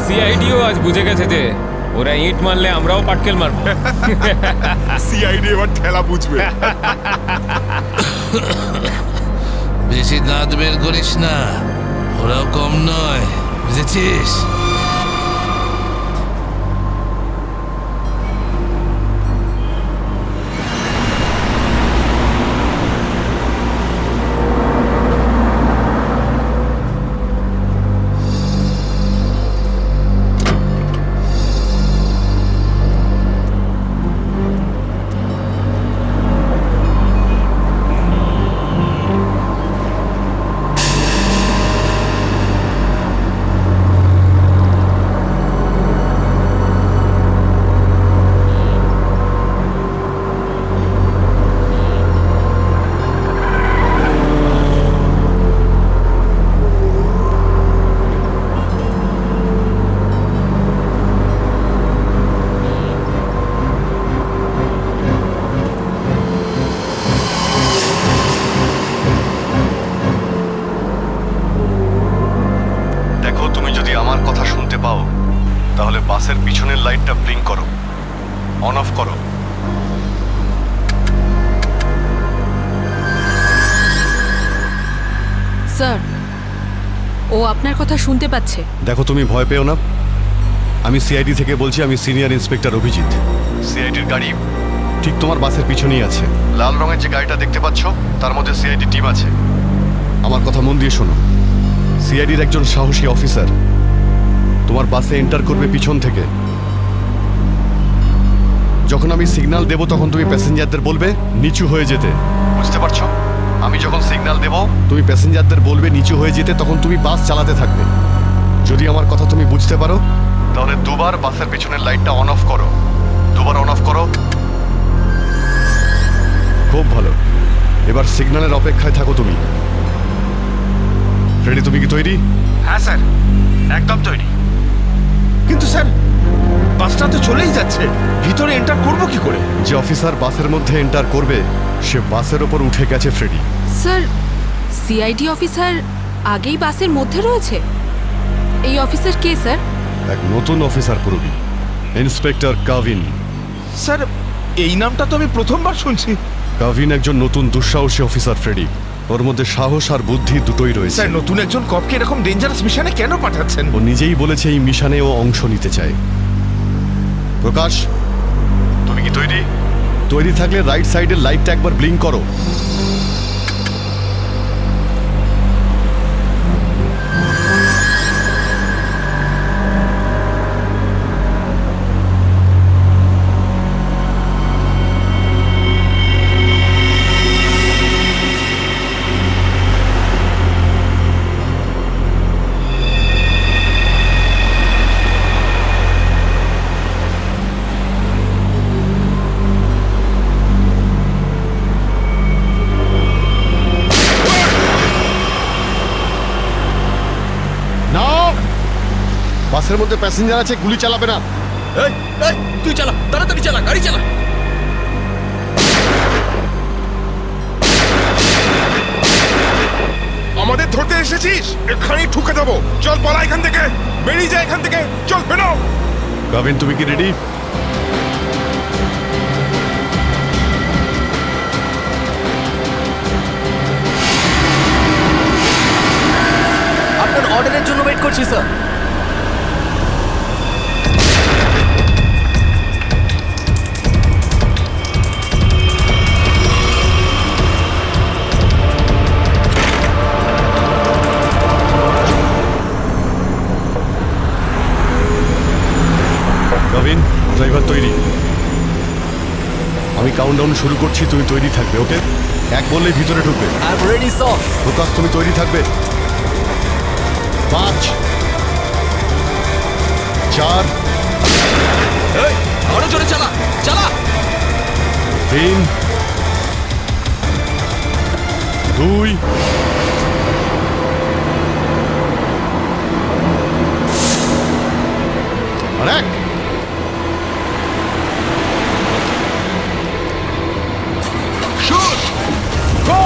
সিআইডিও আজ বুঝে গেছে যে ওরা ইট মারলে আমরাও পাটকেল মারবো। সিআইডি এবার ঠেলা বুঝবে। বেশি দাঁত বের করিস না, ওরাও কম নয়, বুঝেছিস? বাসের পিছনের লাইটটা ব্লিঙ্ক করো, অন অফ করো। স্যার, ও আপনার কথা শুনতে পাচ্ছে। দেখো, তুমি ভয় পেও না। আমি সিআইডি থেকে বলছি, আমি সিনিয়র ইন্সপেক্টর অভিজিৎ। সিআইডির গাড়ি ঠিক তোমার বাসের পিছনেই আছে। লাল রঙের যে গাড়িটা দেখতে পাচ্ছ, তার মধ্যে সিআইডি টিম আছে। আমার কথা মন দিয়ে শোনো। সিআইডির একজন সাহসী অফিসার তোমার বাসে এন্টার করবে পিছন থেকে। যখন আমি সিগন্যাল দেব তখন তুমি প্যাসেঞ্জারদের বলবে নিচু হয়ে যেতে। বুঝতে পারছো? আমি যখন সিগন্যাল দেব তুমি প্যাসেঞ্জারদের বলবে নিচু হয়ে যেতে, তখন তুমি বাস চালাতে থাকবে। যদি আমার কথা তুমি বুঝতে পারো তাহলে দুবার বাসের পেছনের লাইটটা অন অফ করো। দুবার অন অফ করো। খুব ভালো। এবার সিগন্যালের অপেক্ষায় থাকো তুমি। ফ্রেডি, তুমি কি তৈরি? হ্যাঁ স্যার, একদম তৈরি। কিন্তু স্যার, বাসটা তো চলেই যাচ্ছে, ভিতরে এন্টার করব কি করে? যে অফিসার বাসের মধ্যে এন্টার করবে সে বাসের ওপর উঠে গেছে ফ্রেডি। স্যার, সিআইডি অফিসার আগেই বাসের মধ্যে রয়েছে। এই অফিসার কে স্যার? এক নতুন অফিসার পুরবি, ইন্সপেক্টর কাভিন। স্যার, এই নামটা তো আমি প্রথমবার শুনছি। কাভিন একজন নতুন দুঃসাহসী অফিসার ফ্রেডি। ওর মধ্যে সাহস আর বুদ্ধি দুটোই রয়েছে। স্যার, নতুন একজন কপকে এরকম ডেঞ্জারাস মিশনে কেন পাঠাচ্ছেন? ও নিজেই বলেছে এই মিশনে ও অংশ নিতে চায়। প্রকাশ, তুমি কি তৈরি? তৈরি থাকলে রাইট সাইডের লাইটটা একবার ব্লিঙ্ক করো। বাসের মধ্যে প্যাসেঞ্জার আছে, গুলি চালাবে না। এই এই তুই চালা, তাড়াতাড়ি চালা, গাড়ি চালা। আমাদের ধরতে এসেছিস? এখানেই ঠুকে দেবো। চল পালা এখান থেকে, বেরিয়ে যা এখান থেকে। চল বেরো। কাভিন, তুমি কি রেডি? আপনার অর্ডারের জন্য ওয়েট করছি স্যার। কাভিন, ড্রাইভার তৈরি। আমি কাউন্টডাউন শুরু করছি, তুমি তৈরি থাকবে। ওকে? এক বললেই ভিতরে ঢুকবে। I am ready sir. Prakash, তুমি তৈরি থাকবে। 5 4 এই আরো জোরে চালা, চালা। 3 2 আর 1। শুট, গো।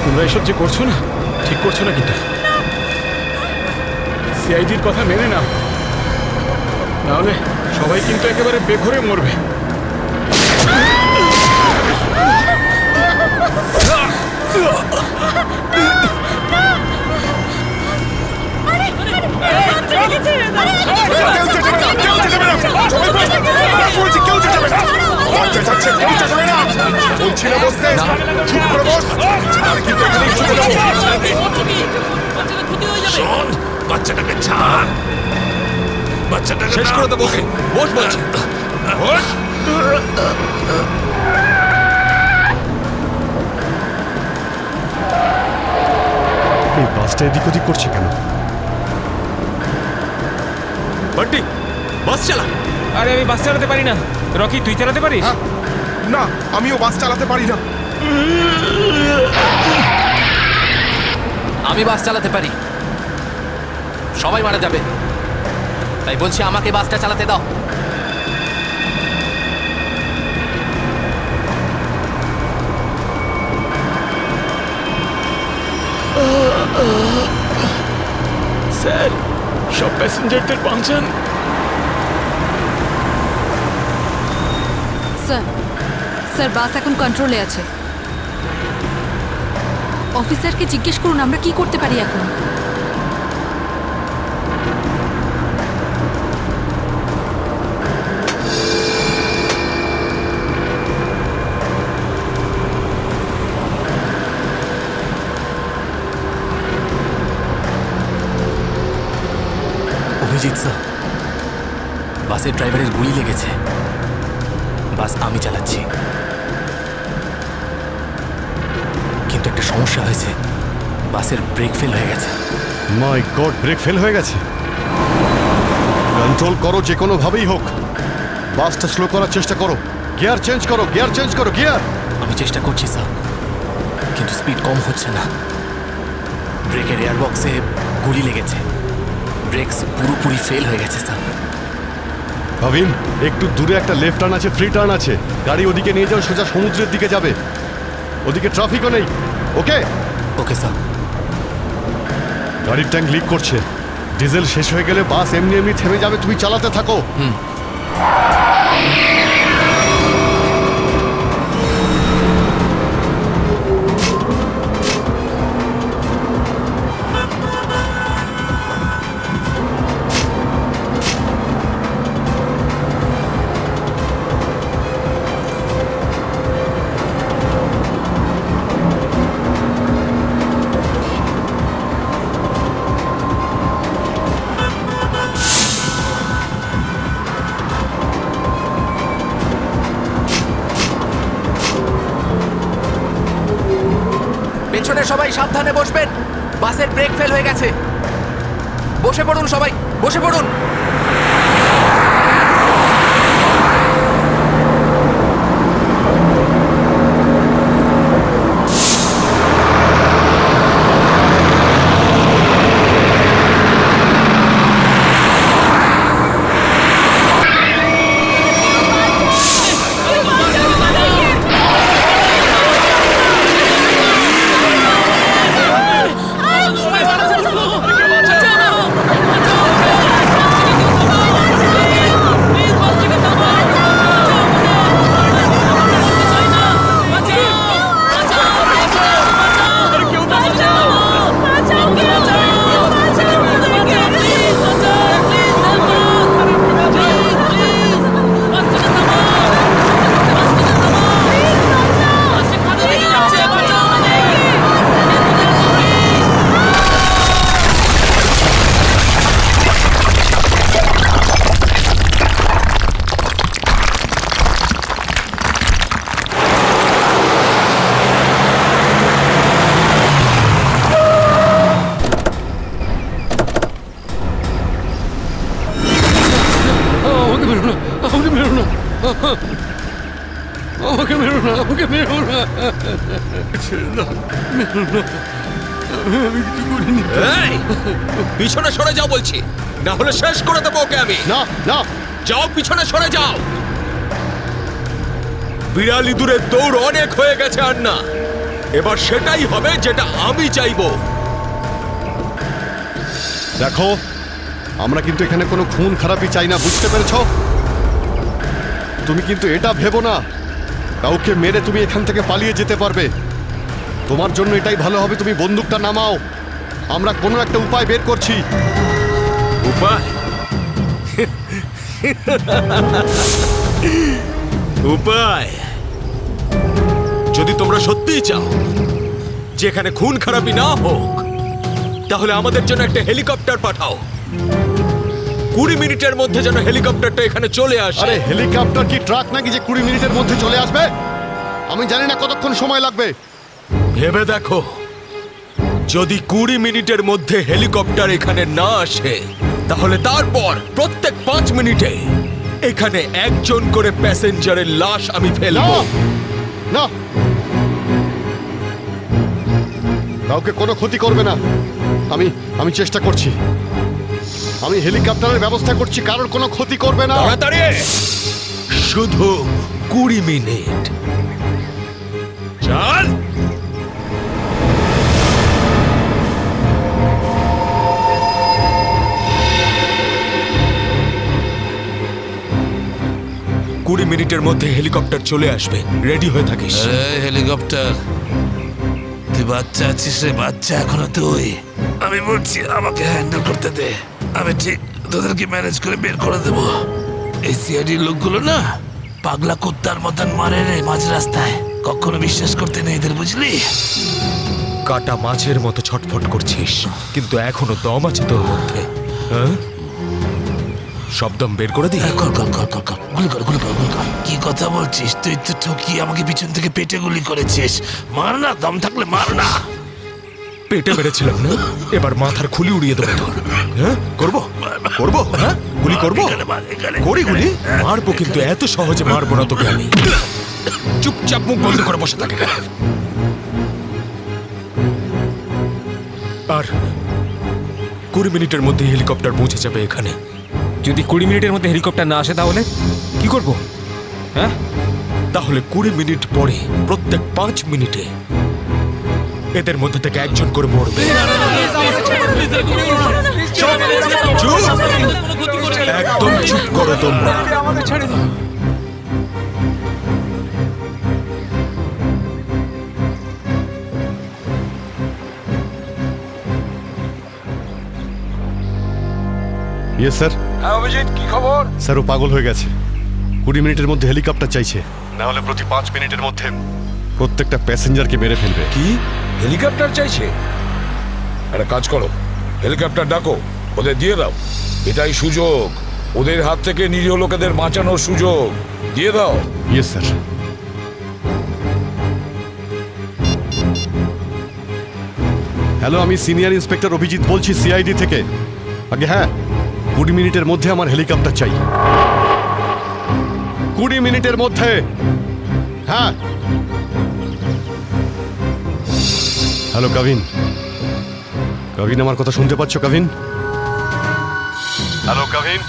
তোমরা এসব যে করছো না, ঠিক করছো না কিন্তু। সিআইডির কথা মেনে নাও, নাহলে সবাই কিন্তু একেবারে বেঘরে মরবে। বলছি না বসতে, চুপ করে বস। আর কিন্তু এখানেই ছুটে যাবো। শোন, বাচ্চাটাকে ছাড়। বাচ্চাটাকে শেষ করে দেবো। বস বলছি। বস। এই বাসটা এদিক ওদিক করছে কেন? বান্টি, বাস চালা। আরে আমি বাস চালাতে পারি না। রকি, তুই চালাতে পারিস? না, আমিও বাস চালাতে পারি না। আমি বাস চালাতে পারি। সবাই মারা যাবে। তাই বলছি আমাকে বাসটা চালাতে দাও। স্যার সব প্যাসেঞ্জারদের বাঁচান। স্যার স্যার বাস এখন কন্ট্রোলে আছে। অফিসারকে জিজ্ঞেস করুন আমরা কি করতে পারি এখন। অভিজিৎ স্যার, বাসের ড্রাইভারের গুলি লেগেছে। বাস আমি চালাচ্ছি, কিন্তু একটা সমস্যা হয়েছে। বাসের ব্রেক ফেল হয়ে গেছে। মাই গড, ব্রেক ফেল হয়ে গেছে। কন্ট্রোল করো যে কোনো ভাবেই হোক, বাসটা স্লো করার চেষ্টা করো। গিয়ার চেঞ্জ করো, গিয়ার চেঞ্জ করো, গিয়ার। আমি চেষ্টা করছি স্যার, কিন্তু স্পিড কম হচ্ছে না। ব্রেকের এয়ারবক্সে গুলি লেগেছে। ব্রেকস পুরোপুরি ফেল হয়ে গেছে স্যার। ভাবিন, একটু দূরে একটা লেফট টার্ন আছে, ফ্রি টার্ন আছে। গাড়ি ওদিকে নিয়ে যাও, সোজা সমুদ্রের দিকে যাবে। ওদিকে ট্রাফিকও নেই। ওকে ওকে স্যার। গাড়ির ট্যাঙ্ক লিক করছে। ডিজেল শেষ হয়ে গেলে বাস এমনি এমনি থেমে যাবে, তুমি চালাতে থাকো। পেছনে সবাই সাবধানে বসবেন। বাসের ব্রেক ফেল হয়ে গেছে। বসে পড়ুন সবাই, বসে পড়ুন। আমাকে মেরো না, আমাকে মেরো না। আমি কিছু করিনি। পিছনে সরে যাও বলছি, না হলে শেষ করে দেবো ওকে আমি। না না, যাও পিছনে সরে যাও। বিড়াল ইঁদুরের দৌড় অনেক হয়ে গেছে আর না। এবার সেটাই হবে যেটা আমি চাইবো। দেখো, আমরা কিন্তু এখানে কোনো খুন খারাপি চাই না, বুঝতে পেরেছো? তুমি কিন্তু এটা ভেবো না কাউকে মেরে তুমি এখান থেকে পালিয়ে যেতে পারবে। তোমার জন্য এটাই ভালো হবে, তুমি বন্দুকটা নামাও। আমরা কোনো একটা উপায় বের করছি। উপায়? উপায়? যদি তোমরা সত্যিই চাও যেখানে খুন খারাপি না হোক, তাহলে আমাদের জন্য একটা হেলিকপ্টার পাঠাও। 20 মিনিটের মধ্যে যেন হেলিকপ্টারটা এখানে চলে আসে। আরে হেলিকপ্টার কি ট্রাক নাকি যে 20 মিনিটের মধ্যে চলে আসবে? আমি জানি না কতক্ষণ সময় লাগবে। ভেবে দেখো, যদি 20 মিনিটের মধ্যে হেলিকপ্টার এখানে না আসে, তাহলে তারপর প্রত্যেক 5 মিনিটে এখানে একজন করে প্যাসেঞ্জারের লাশ আমি ফেলবো। না, কাউকে কোনো ক্ষতি করবে না। আমি চেষ্টা করছি। আমি হেলিকপ্টারের ব্যবস্থা করছি, কারোর কোনো ক্ষতি করবে না। তাড়াতাড়ি শুধু 20 মিনিট। চল। কুড়ি মিনিটের মধ্যে হেলিকপ্টার চলে আসবে, রেডি হয়ে থাকিস। হেলিকপ্টার, তুই বাচ্চা আছিস রে, বাচ্চা এখনো তুই। আমি বলছি আমাকে হ্যান্ডেল করতে দে, আমি ঠিক তোদেরকে ম্যানেজ করে বের করে দেব। এই সিআইডির লোকগুলো না পাগলা কুত্তার মতন মারে রে মাঝ রাস্তায়, কখনো বিশ্বাস করতে নেই এদের, বুঝলি? কাটা মাছের মতো ছটফট করছিস, কিন্তু এখনো দম আছে তোর মধ্যে। হ্যাঁ, সব দম বের করে দি। কর কর কর কর কর, গুলি কর গুলি কর গুলি কর। কি কথা বলছিস? তুই তো ঠকিয়ে আমাকে পিছন থেকে পেটে গুলি করেছিস। মার না, দম থাকলে মার না। পেটে মেরেছিলাম না, এবার মাথার খুলি উড়িয়ে দেবো তোর। হ্যাঁ, করবো করবো, হ্যাঁ গুলি করবো, করি গুলি মারবো, কিন্তু এত সহজে মারবো না তোকে আমি। চুপচাপ মুখ বন্ধ করে বসে থাকে। আর 20 মিনিটের মধ্যে হেলিকপ্টার পৌঁছে যাবে এখানে। যদি 20 মিনিটের মধ্যে হেলিকপ্টার না আসে তাহলে কি করব? হ্যাঁ, তাহলে 20 মিনিট পরে প্রত্যেক 5 মিনিটে এদের মধ্যে থেকে একজন করে মরবে। একদম চুপ করো তোমরা। Yes sir. হ্যাঁ অভিজিৎ, কি খবর? স্যার ও পাগল হয়ে গেছে, 20 মিনিটের মধ্যে হেলিকপ্টার চাইছে, না হলে প্রতি 5 মিনিটের মধ্যে প্রত্যেকটা প্যাসেঞ্জারকে মেরে ফেলবে। কি হেলিকপ্টার চাইছে? একটা কাজ করো, হেলিকপ্টার ডাকো, ওদের দিয়ে দাও। এটাই সুযোগ, ওদের হাত থেকে নিরীহ লোকেদের বাঁচানোর সুযোগ। দিয়ে দাও। Yes sir. হ্যালো, আমি সিনিয়র ইন্সপেক্টর অভিজিৎ বলছি সিআইডি থেকে। আগে হ্যাঁ, 20 মিনিটের মধ্যে আমার হেলিকপ্টার চাই, 20 মিনিটের মধ্যে। হ্যাঁ। হ্যালো কাভিন, কাভিন আমার কথা শুনতে পাচ্ছ কাভিন? হ্যালো কাভিন।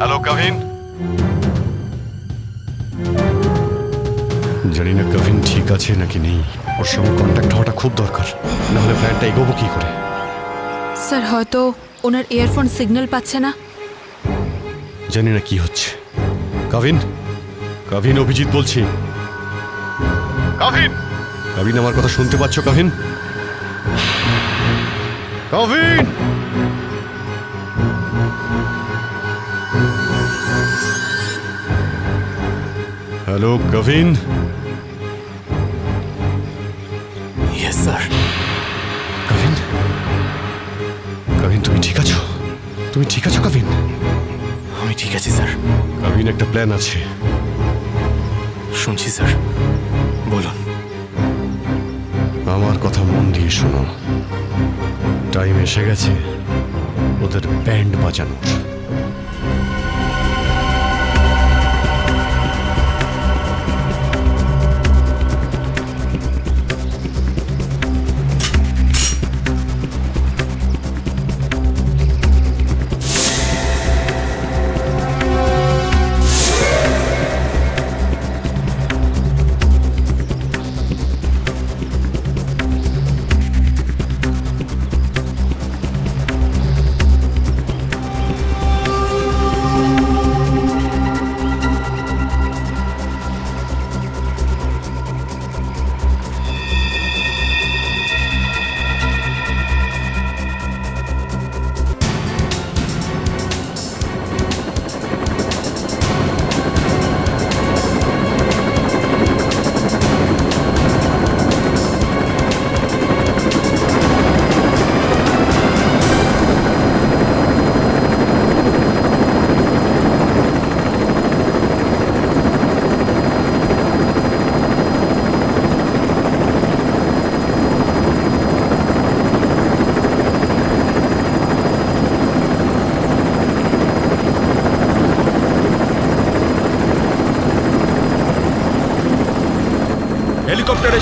হ্যালো কাভিন। জানি না কাভিন ঠিক আছে নাকি নেই, ওর সঙ্গে কন্ট্যাক্ট হওয়াটা খুব দরকার, না হলে প্ল্যানটা এগোবো কি করে? স্যার হয়তো ওনার ইয়ারফোন সিগন্যাল পাচ্ছে না। জানি না কি হচ্ছে। কাভিন, কাভিন অভিজিৎ বলছি। কাভিন, কাভিন আমার কথা শুনতে পাচ্ছ Kavin? Kavin. Hello Kavin. Yes sir. Kavin, Kavin তুমি ঠিক আছো? তুমি ঠিক আছো কাভিন? আমি ঠিক আছি স্যার। কাভিন একটা প্ল্যান আছে। শুনছি স্যার, বলুন। আমার কথা মন দিয়ে শোনো, টাইম এসে গেছে ওদের ব্যান্ড বাজানোর।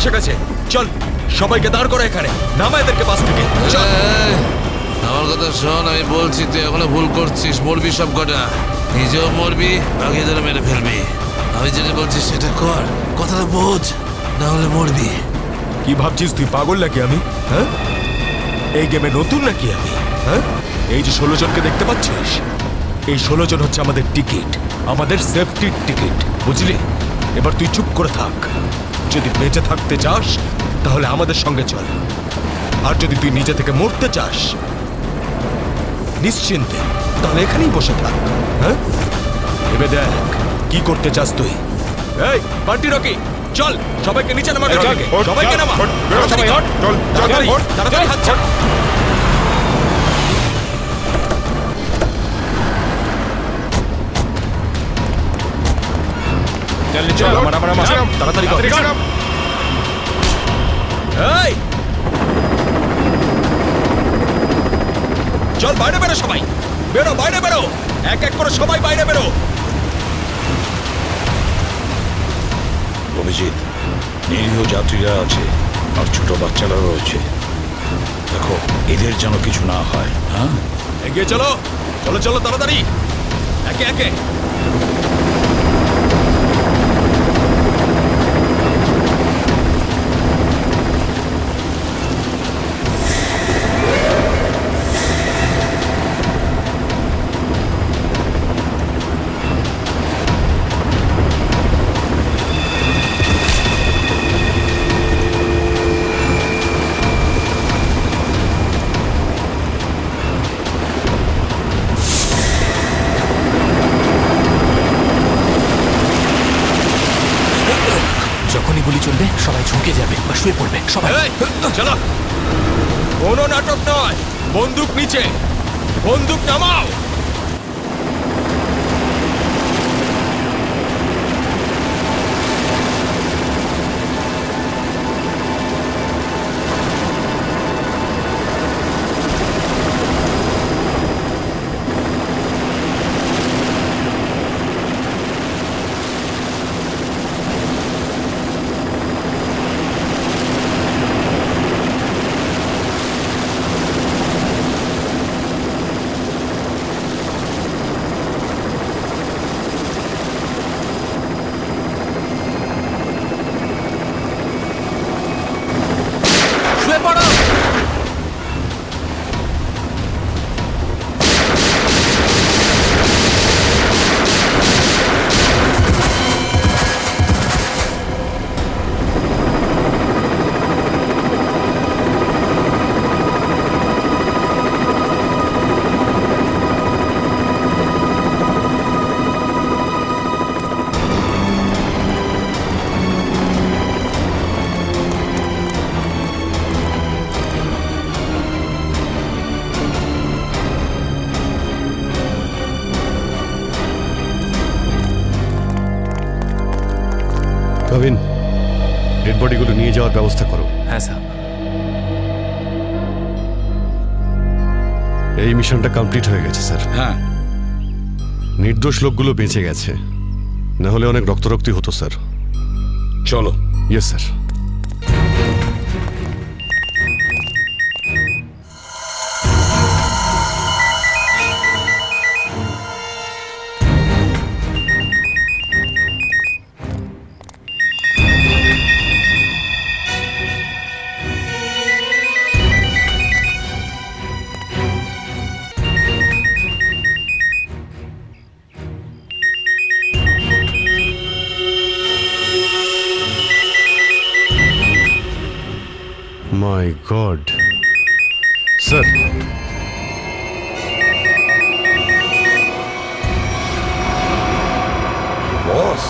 এসে গেছে। চল সবাইকে দাঁড় করা এখানে, নামা এদেরকে বাস থেকে। চল। এই, আমার কথা শোন, আমি বলছি তুই এখনো ভুল করছিস। মরবি সব কটা, নিজেও মরবি, বাকিদের মেরে ফেলবি। আমি যেটা বলছি সেটা কর, কথাটা বোঝ, না হলে মরবি। কি ভাবছিস তুই, পাগল নাকি আমি? হ্যাঁ, এই গেমে নতুন নাকি আমি? হ্যাঁ, এই যে 16 জনকে দেখতে পাচ্ছিস, এই 16 জন হচ্ছে আমাদের টিকিট, আমাদের সেফটির টিকিট, বুঝলি? এবার তুই চুপ করে থাক। যদি বেঁচে থাকতে চাস তাহলে আমাদের সঙ্গে চল, আর যদি তুই নিজে থেকে মরতে চাস নিশ্চিন্তে তাহলে এখানেই বসে থাক। হ্যাঁ, এবার দেখ কি করতে চাস তুই। এই পার্টি রকি, চল সবাইকে নিচে নামা, সবাইকে নামা, তাড়াতাড়ি হাত ছাড়। তাড়াতাড়ি কর। এই চল বাইরে বেরো, সবাই বেরো, বাইরে বেরো, এক এক করে সবাই বাইরে বেরো। অভিজিৎ, নিরীহ যাত্রীরা আছে আর ছোট বাচ্চারা রয়েছে, দেখো এদের যেন কিছু না হয়। হ্যাঁ, এগিয়ে চলো, চলো চলো তাড়াতাড়ি, একে একে। যখনই গুলি চলবে সবাই ঝুঁকে যাবে বা শুয়ে পড়বে সবাই। চলো, কোনো নাটক নয়, বন্দুক নিচে, বন্দুক নামাও। কবিন, ডেড বডিগুলো নিয়ে যাওয়ার ব্যবস্থা করো। হ্যাঁ স্যার। এই মিশনটা কমপ্লিট হয়ে গেছে স্যার। হ্যাঁ, নির্দোষ লোকগুলো বেঁচে গেছে, না হলে অনেক রক্তারক্তি হতো স্যার। চলো। Yes sir. My god sir, boss,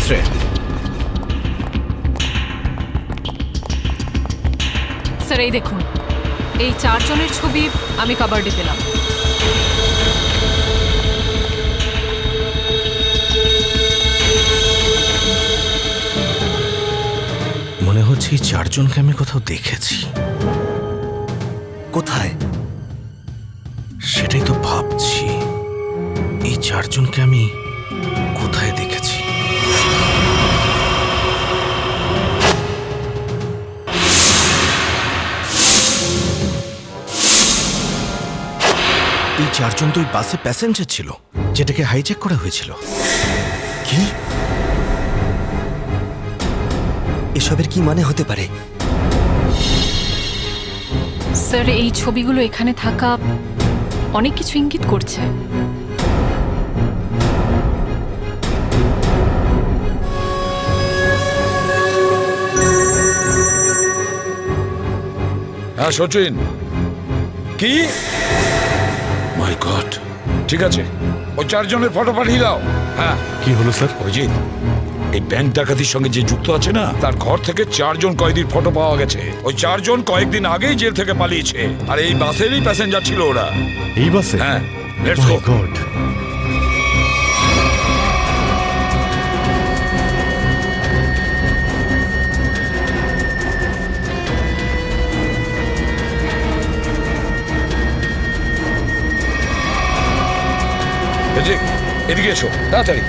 yes রে। স্যার এই দেখুন, এই 4 জনের ছবি আমি কাবার্ডে পেলাম। মনে হচ্ছে এই 4 জনকে আমি কোথাও দেখেছি। কোথায়? সেটাই তো ভাবছি, এই 4 জনকে আমি কোথায় দেখেছি। এই 4 জন তো ওই বাসে প্যাসেঞ্জার ছিল যেটাকে হাইজ্যাক করা হয়েছিল। কি? এসবের কি মানে হতে পারে? স্যার এই ছবিগুলো এখানে থাকা অনেক কিছু ইঙ্গিত করছে। হ্যাঁ সচিন, কি? মাই গড, ঠিক আছে, ওই 4 জনের ফটো পাঠিয়ে দাও। হ্যাঁ কি হলো স্যার? অভিজিৎ, এই ব্যাংক ডাকাতির সঙ্গে যে যুক্ত আছে না, তার ঘর থেকে 4 জন কয়েদির ফটো পাওয়া গেছে। ওই 4 জন কয়েকদিন আগেই জেল থেকে পালিয়েছে, আর এই বাসেরই প্যাসেঞ্জার ছিল ওরা। এই বাসে? হ্যাঁ, লেটস গো। গড, এদিকে এসো তাড়াতাড়ি।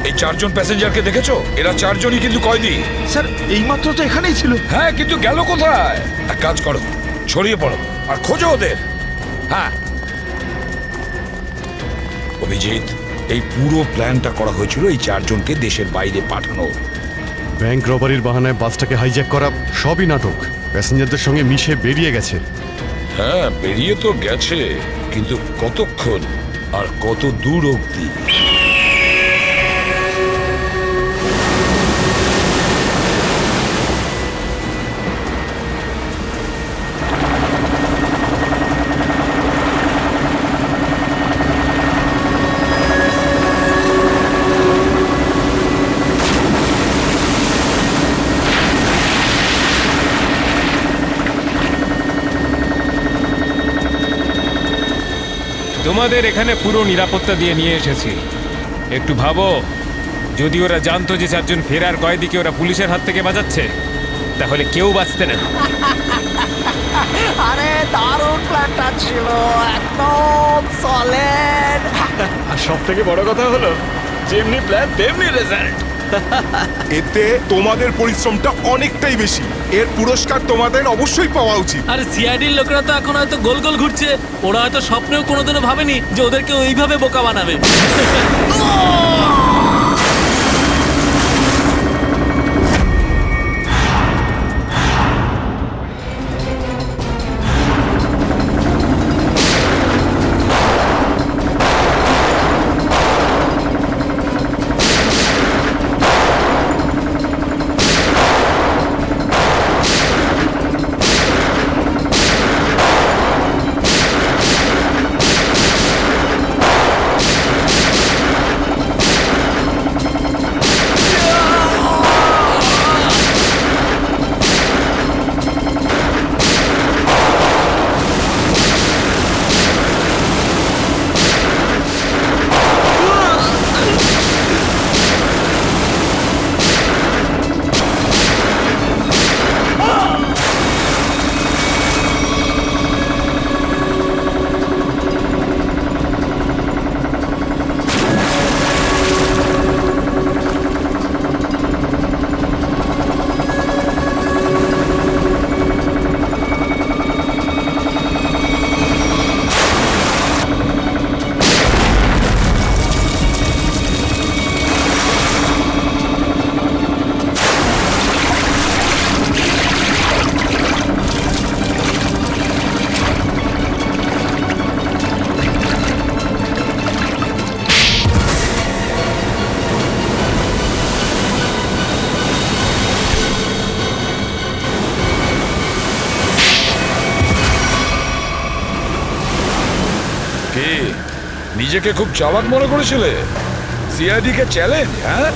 এই 4 জন প্যাসেঞ্জারকে দেখেছো? এরা 4 জনই কিন্তু কয়েদি। স্যার এইমাত্র তো এখানেই ছিল। হ্যাঁ, কিন্তু গেল কোথায়? এক কাজ করো, ছড়িয়ে পড়ো আর খোঁজো ওদের। হ্যাঁ অভিজিৎ, এই পুরো প্ল্যানটা করা হয়েছিল এই 4 জনকে দেশের বাইরে পাঠানো। ব্যাংক রবারির বাহানায় বাসটাকে হাইজ্যাক করা সবই নাটক। প্যাসেঞ্জারদের সঙ্গে মিশে বেরিয়ে গেছে। হ্যাঁ, বেরিয়ে তো গেছে, কিন্তু কতক্ষণ আর কত দূর অবধি? তোমাদের এখানে পুরো নিরাপত্তা দিয়ে নিয়ে এসেছি। একটু ভাবো, যদি ওরা জানতো যে 4 জন ফেরার কয়েদিকে ওরা পুলিশের হাত থেকে বাঁচাচ্ছে, তাহলে কেউ বাঁচতে না। আরে দারুণ প্ল্যানটা ছিল, একদম সলিড। আর সব থেকে বড় কথা হলো, যেমনি প্ল্যান তেমনি রেজাল্ট। এতে তোমাদের পরিশ্রমটা অনেকটাই বেশি। এর পুরস্কার তোমাদের অবশ্যই পাওয়া উচিত। আর সিআইডির লোকেরা তো এখন হয়তো গোল গোল ঘুরছে। ওরা হয়তো স্বপ্নেও কোনোদিনও ভাবেনি যে ওদেরকে ওইভাবে বোকা বানাবে। নিজেকে খুব চালাক মনে করেছিলে? সিআইডি কে চ্যালেঞ্জ? হ্যাঁ,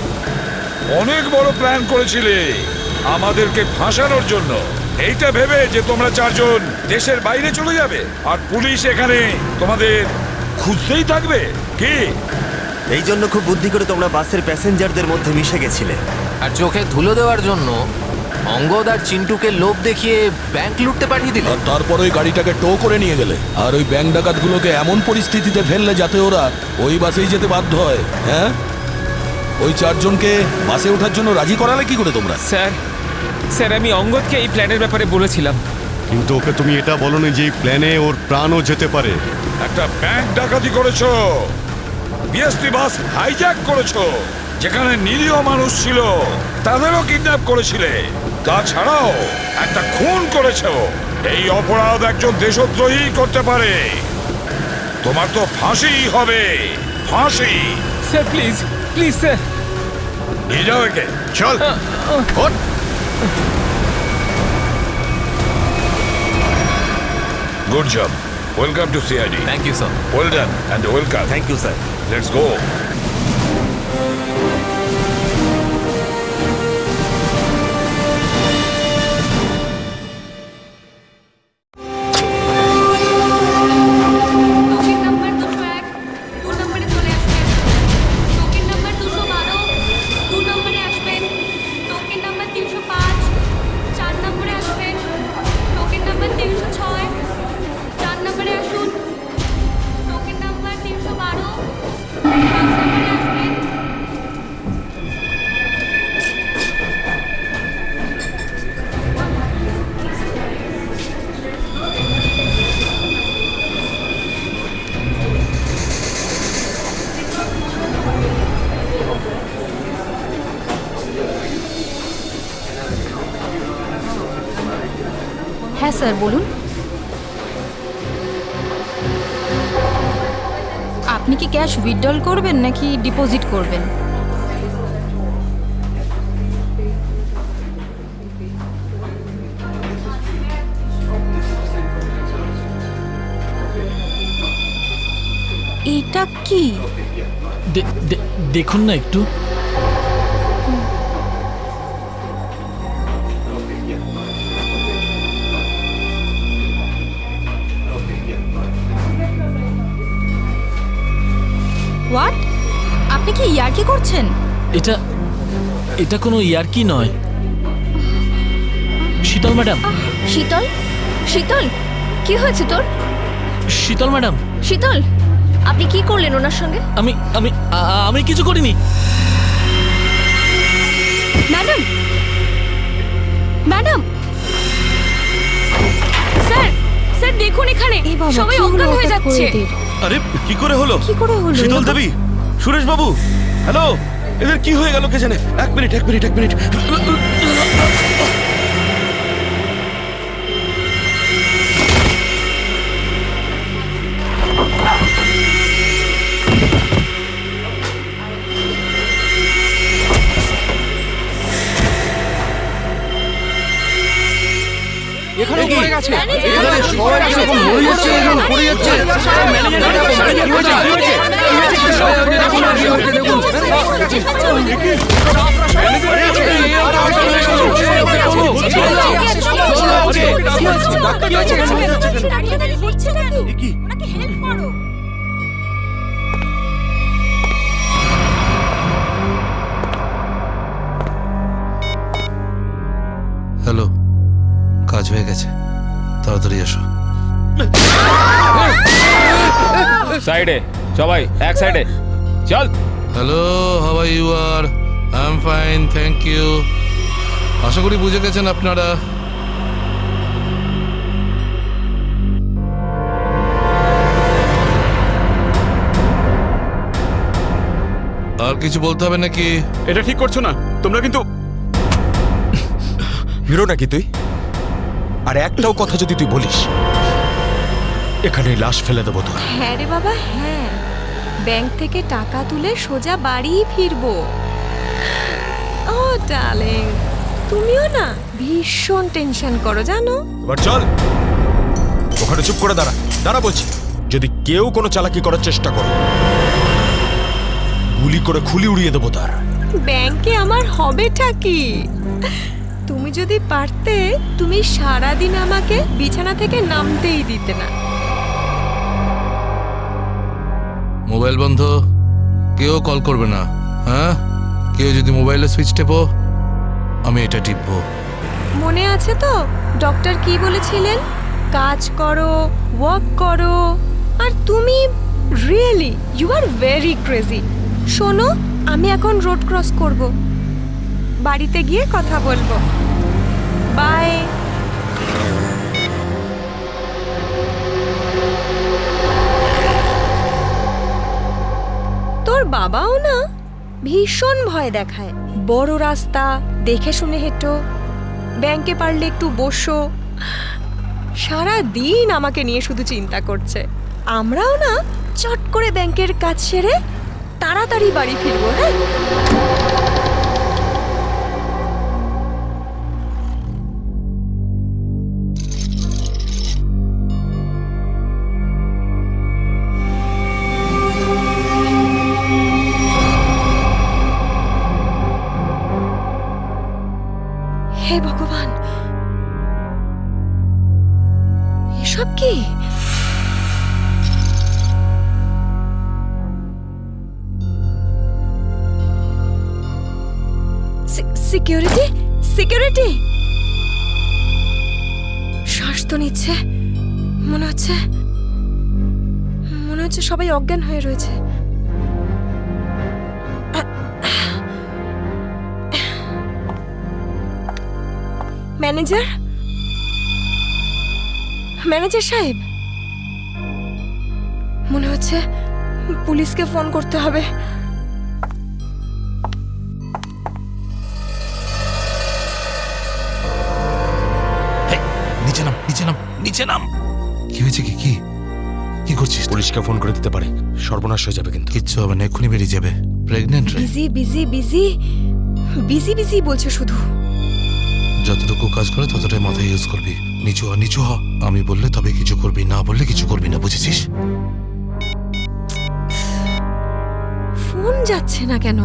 অনেক বড় প্ল্যান করেছিলে আমাদেরকে ফাঁসানোর জন্য। এইটা ভেবে যে তোমরা চারজন দেশের বাইরে চলে যাবে আর পুলিশ এখানে তোমাদের খুঁজতেই থাকবে কি? এই জন্য খুব বুদ্ধি করে তোমরা বাসের প্যাসেঞ্জারদের মধ্যে মিশে গেছিলে। আর চোখে ধুলো দেওয়ার জন্য অঙ্গদ আর চিন্টুকে লোভ দেখিয়ে ব্যাংক লুটতে পাঠিয়ে দিলে। আর তারপর ওই গাড়িটাকে টো করে নিয়ে গেলে আর ওই ব্যাংক ডাকাতগুলোকে এমন পরিস্থিতিতে ফেললে যাতে ওরা ওই বাসেই যেতে বাধ্য হয়। হ্যাঁ, ওই চারজনকে বাসে ওঠার জন্য রাজি করালে কি করে তোমরা? স্যার আমি অঙ্গদকে এই প্ল্যানের ব্যাপারে বলেছিলাম, কিন্তু ওকে তুমি এটা বলনি যে এই প্ল্যানে ওর প্রাণও যেতে পারে। একটা ব্যাংক ডাকাতি করেছো, বিএসটি বাস হাইজ্যাক করেছো, যেখানে নিরীহ মানুষ ছিল তাদেরও কিডন্যাপ করেছিলে, তাছাড়াও একটা খুন করেছো। এই অপরাধ একজন দেশদ্রোহী করতে পারে। তোমার তো ফাঁসি হবে, ফাঁসি। স্যার প্লিজ প্লিজ স্যার, নিয়ে যাও একে। চল ওঠ। Good job. Welcome to CID. Thank you, sir. Well done and welcome. Thank you, sir. Let's go. হ্যাঁ স্যার বলুন। আপনি কি ক্যাশ উইথড্রল করবেন নাকি ডিপোজিট করবেন? এটা কি? দেখুন না একটু। হোয়াট? আপনি কি ইয়ার্কি করছেন? এটা এটা কোনো ইয়ার্কি নয়। শীতল ম্যাডাম। শীতল? শীতল কি হয়েছে তোর? শীতল ম্যাডাম। শীতল, আপনি কি করলেন ওনার সঙ্গে? আমি আমি আমি কিছু করিনি। ম্যাডাম, ম্যাডাম, স্যার, স্যার দেখুন এখানে সবাই অজ্ঞান হয়ে যাচ্ছে। আরে কি করে হলো? কি করে হলো? শীতল দেবী, সুরেশ বাবু, হ্যালো, এদের কি হয়ে গেল কে জানে? এক মিনিট। এখানে পড়ে গেছে, এখানে সবাই এরকম মরে যাচ্ছে, এরকম পড়ে যাচ্ছে। হ্যালো, কাজ হয়ে গেছে, তাড়াতাড়ি এসো। সাইডে সবাই, এক সাইডে চল। Hello, how are you? R I am fine, thank you. আশা করি বুঝে গেছেন আপনারা। আর কিছু বলতে হবে নাকি? এটা ঠিক করছো না তোমরা কিন্তু। হিরো নাকি তুই? আর একটাও কথা যদি তুই বলিস, এখানে লাশ ফেলে দেবো তোর। হ্যাঁ রে বাবা, হ্যাঁ, ব্যাংক থেকে টাকা তুলে সোজা বাড়ি ফিরবো। ও ডার্লিং, তুমিও না ভীষণ টেনশন করো জানো। এবার চল, ওখানে চুপ করে দাঁড়া বলছি। যদি কেউ কোনো চালাকি করার চেষ্টা করে, গুলি করে খুলি উড়িয়ে দেবো তার। ব্যাংকে আমার হবেটা কি? তুমি যদি পারতে, তুমি সারাদিন আমাকে বিছানা থেকে নামতেই দিতে না। মোবাইল বন্ধ, কেউ কল করবে না। হ্যাঁ, কেউ যদি মোবাইলে সুইচ টেপো, আমি এটা টিপবো। মনে আছে তো ডক্টর কি বলেছিলেন? কাজ করো, ওয়ার্ক করো। আর তুমি really you are very crazy. শোনো, আমি এখন রোড ক্রস করব, বাড়িতে গিয়ে কথা বলবো। বাই। তোর বাবাও না ভীষণ ভয় দেখায়। বড় রাস্তা দেখে শুনে হেঁটো, ব্যাংকে পারলে একটু বসো। সারা দিন আমাকে নিয়ে শুধু চিন্তা করছে। আমরাও না চট করে ব্যাংকের কাজ সেরে তাড়াতাড়ি বাড়ি ফিরবো। হ্যাঁ, হে ভগবান, এসব কি? Security, security. শ্বাস তো নিচ্ছে, মনে হচ্ছে সবাই অজ্ঞান হয়ে রয়েছে। ম্যানেজার, ম্যানেজার সাহেব, মনে হচ্ছে পুলিশকে ফোন করতে হবে। নিচে নাম, নিচে নাম, নিচে নাম। কি হয়েছে? কি কি কি করছিস? পুলিশকে ফোন করে দিতে পারে, সর্বনাশ হয়ে যাবে কিন্তু। কিচ্ছু হবে না, এক্ষুনি বেরিয়ে যাবে। প্রেগনেন্ট রে। Busy busy busy busy busy বলছে শুধু। যতটুকু কাজ করে ততটাই মাথায় ইউজ করবি। নিচু হ, নিচু হ। আমি বললে তবে কিছু করবি, না বললে কিছু করবি না, বুঝেছিস? ফোন যাচ্ছে না কেন?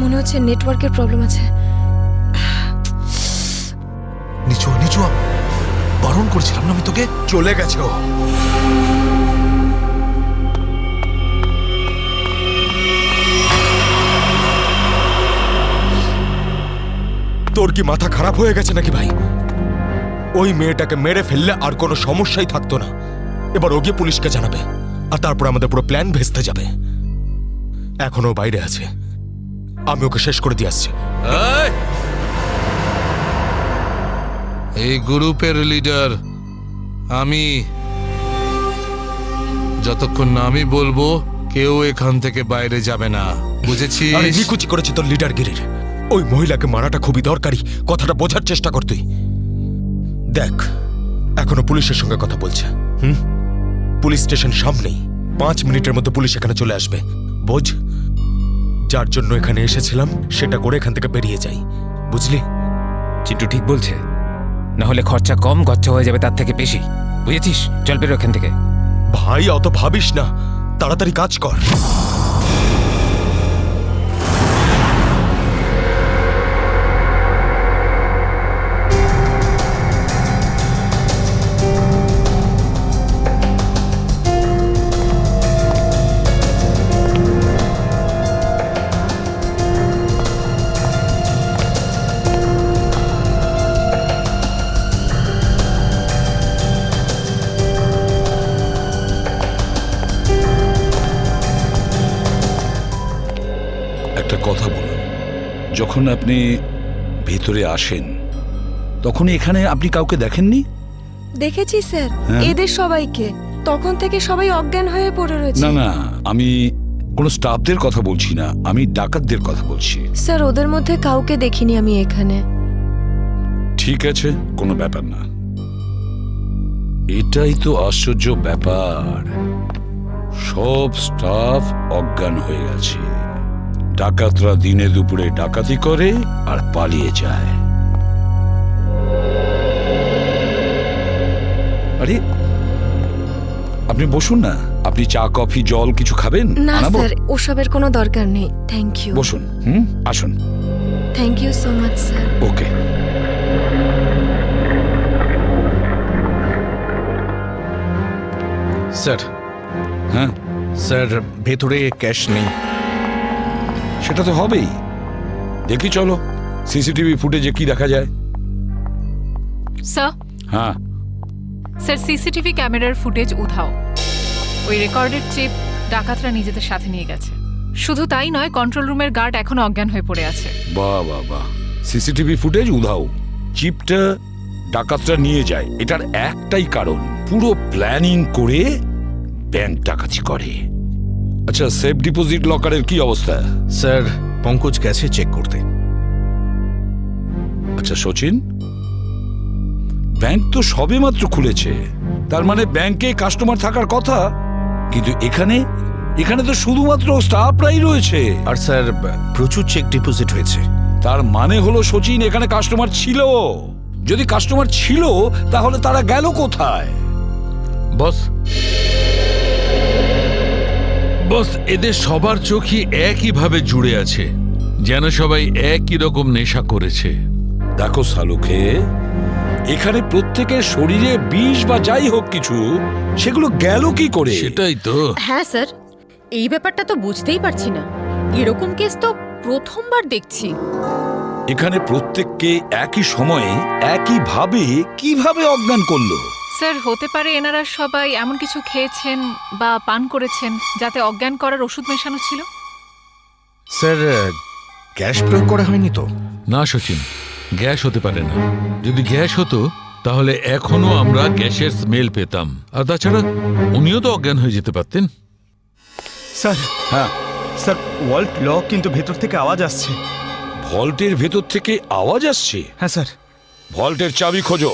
মনে হচ্ছে নেটওয়ার্কের প্রবলেম আছে। নিচু হ, নিচু হ। বারণ করছিলাম না আমি তোকে? চলে গেছে ও। তোর কি মাথা খারাপ হয়ে গেছে নাকি ভাই? ওই মেয়েটাকে মেরে ফেললে আর কোনো সমস্যাই থাকতো না। এবার ও গিয়ে পুলিশকে জানাবে, আর তারপর আমাদের পুরো প্ল্যান ভেস্তে যাবে। এখনো বাইরে আছে, আমি ওকে শেষ করে দিয়ে আসছি। এই গ্রুপের লিডার আমি। যতক্ষণ না আমি বলবো কেউ এখান থেকে বাইরে যাবে না, বুঝেছিস? আরে নিকুচি করেছে তোর লিডারগিরির। ওই মহিলাকে মারাটা খুবই দরকারি, কথাটা বোঝার চেষ্টা কর তুই। দেখ, এখনো পুলিশের সঙ্গে কথা বলছে। পুলিশ স্টেশন সামনেই, 5 মিনিটের মধ্যে পুলিশ এখানে চলে আসবে। বোঝ, যার জন্য এখানে এসেছিলাম সেটা করে এখান থেকে বেরিয়ে যাই, বুঝলি? চিন্টু ঠিক বলছে, না হলে খরচা কম, গচ্ছা হয়ে যাবে তার থেকে বেশি, বুঝেছিস? চল বেরো এখান থেকে। ভাই অত ভাবিস না, তাড়াতাড়ি কাজ কর। একটা কথা বলুন, যখন আপনি ভিতরে আসেন তখন এখানে আপনি কাউকে দেখেননি? দেখেছি স্যার, হ্যাঁ? এদের সবাইকে। তখন থেকে সবাই অজ্ঞান হয়ে পড়ে রয়েছে। না না, আমি কোনো স্টাফদের কথা বলছি না, আমি ডাকাতদের কথা বলছি। স্যার, ওদের মধ্যে কাউকে দেখিনি আমি এখানে। ঠিক আছে, কোনো ব্যাপার না। এটাই তো আশ্চর্য ব্যাপার, সব স্টাফ অজ্ঞান হয়ে গেছে। ডাকাতরা দিনে দুপুরে ডাকাতি করে আর পালিয়ে যায়। আরে আপনি বসুন না, আপনি চা কফি জল কিছু খাবেন? না আনাবো? স্যার, ওসবের কোনো দরকার নেই, থ্যাংক ইউ। বসুন, আসুন। Thank you so much sir. Okay. Sir. হ্যাঁ স্যার, ভেতরে ক্যাশ নেই। সেটা তো হবেই। দেখি চলো সিসিটিভি ফুটেজে কি দেখা যায়। স্যার, হ্যাঁ স্যার সিসিটিভি ক্যামেরার ফুটেজ উধাও। ওই রেকর্ডেড চিপ ডাকাতরা নিজেদের সাথে নিয়ে গেছে। শুধু তাই নয়, কন্ট্রোল রুমের গার্ড এখনো অজ্ঞান হয়ে পড়ে আছে। বাহ বাহ বাহ, সিসিটিভি ফুটেজ উধাও, চিপটা ডাকাতরা নিয়ে যায়, এটার একটাই কারণ, পুরো প্ল্যানিং করে ব্যাংক ডাকাতি করে। আচ্ছা, সেফ ডিপোজিট লকারের কি অবস্থা? স্যার, পঙ্কজ গেছে চেক করতে। আচ্ছা সচিন, ব্যাংক তো সবেমাত্র খুলেছে, তার মানে ব্যাংকে কাস্টমার থাকার কথা, কিন্তু এখানে তো শুধুমাত্র স্টাফরাই রয়েছে। আর স্যার, প্রচুর চেক ডিপোজিট হয়েছে। তার মানে হলো সচিন, এখানে কাস্টমার ছিল। যদি কাস্টমার ছিল তাহলে তারা গেল কোথায়? বস, এদের সবার চোখই একইভাবে জুড়ে আছে, যেন সবাই একই রকম নেশা করেছে। দেখো সালুকে, এখানে প্রত্যেকের শরীরে বিষ বা যাই হোক কিছু, সেগুলো গেল কি করে? সেটাই তো। হ্যাঁ স্যার, এই ব্যাপারটা তো বুঝতেই পারছি না। এরকম কেস তো প্রথমবার দেখছি। এখানে প্রত্যেককে একই সময়ে একইভাবে কিভাবে অজ্ঞান করলো? স্যার, হতে পারে এনারা সবাই এমন কিছু খেয়েছেন বা পান করেছেন যাতে অজ্ঞান করার ওষুধ মেশানো ছিল। স্যার, গ্যাস প্রয়োগ করা হয়নি তো? না সচিন, গ্যাস হতে পারে না। যদি গ্যাস হতো তাহলে এখনো আমরা গ্যাসের স্মেল পেতাম। আর তাছাড়া উনিও তো অজ্ঞান হয়ে যেতে পারতেন। স্যার। হ্যাঁ স্যার, ওয়াল্ট লক, কিন্তু ভেতর থেকে আওয়াজ আসছে। ভল্টের ভেতর থেকে আওয়াজ আসছে? হ্যাঁ স্যার। ভল্টের চাবি খোঁজো।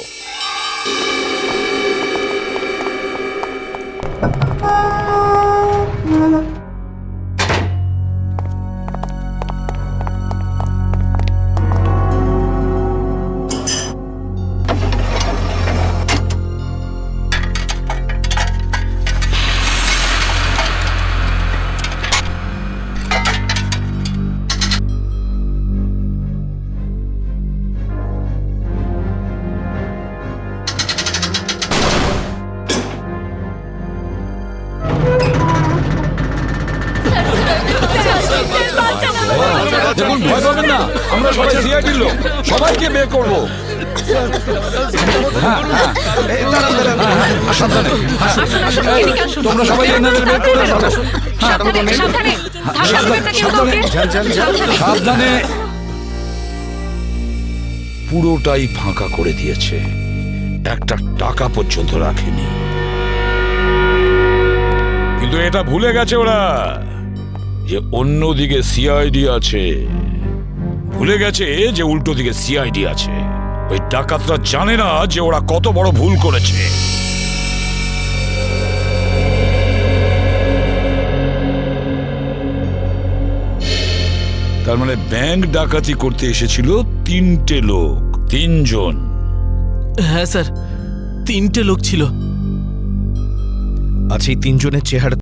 দেখুন, ভয় পাবেন না, আমরা সবাই সিআইডির লোক, সবাইকে বের করবো। তোমরা সবাই এনাদের বের করে সাবধানে। পুরোটাই ফাঁকা করে দিয়েছে, একটা টাকা পর্যন্ত রাখেনি। কিন্তু এটা ভুলে গেছে ওরা যে অন্যদিকে সিআইডি আছে। ভুলে গেছে যে উল্টো দিকে সিআইডি আছে। ওই ডাকাতরা জানে না যে ওরা কত বড় ভুল করেছে। তার মানে ব্যাংক ডাকাতি করতে এসেছিল 3টে লোক, 3 জন। হ্যাঁ স্যার, 3টে লোক ছিল। আচ্ছা, এই 3 জনের চেহারা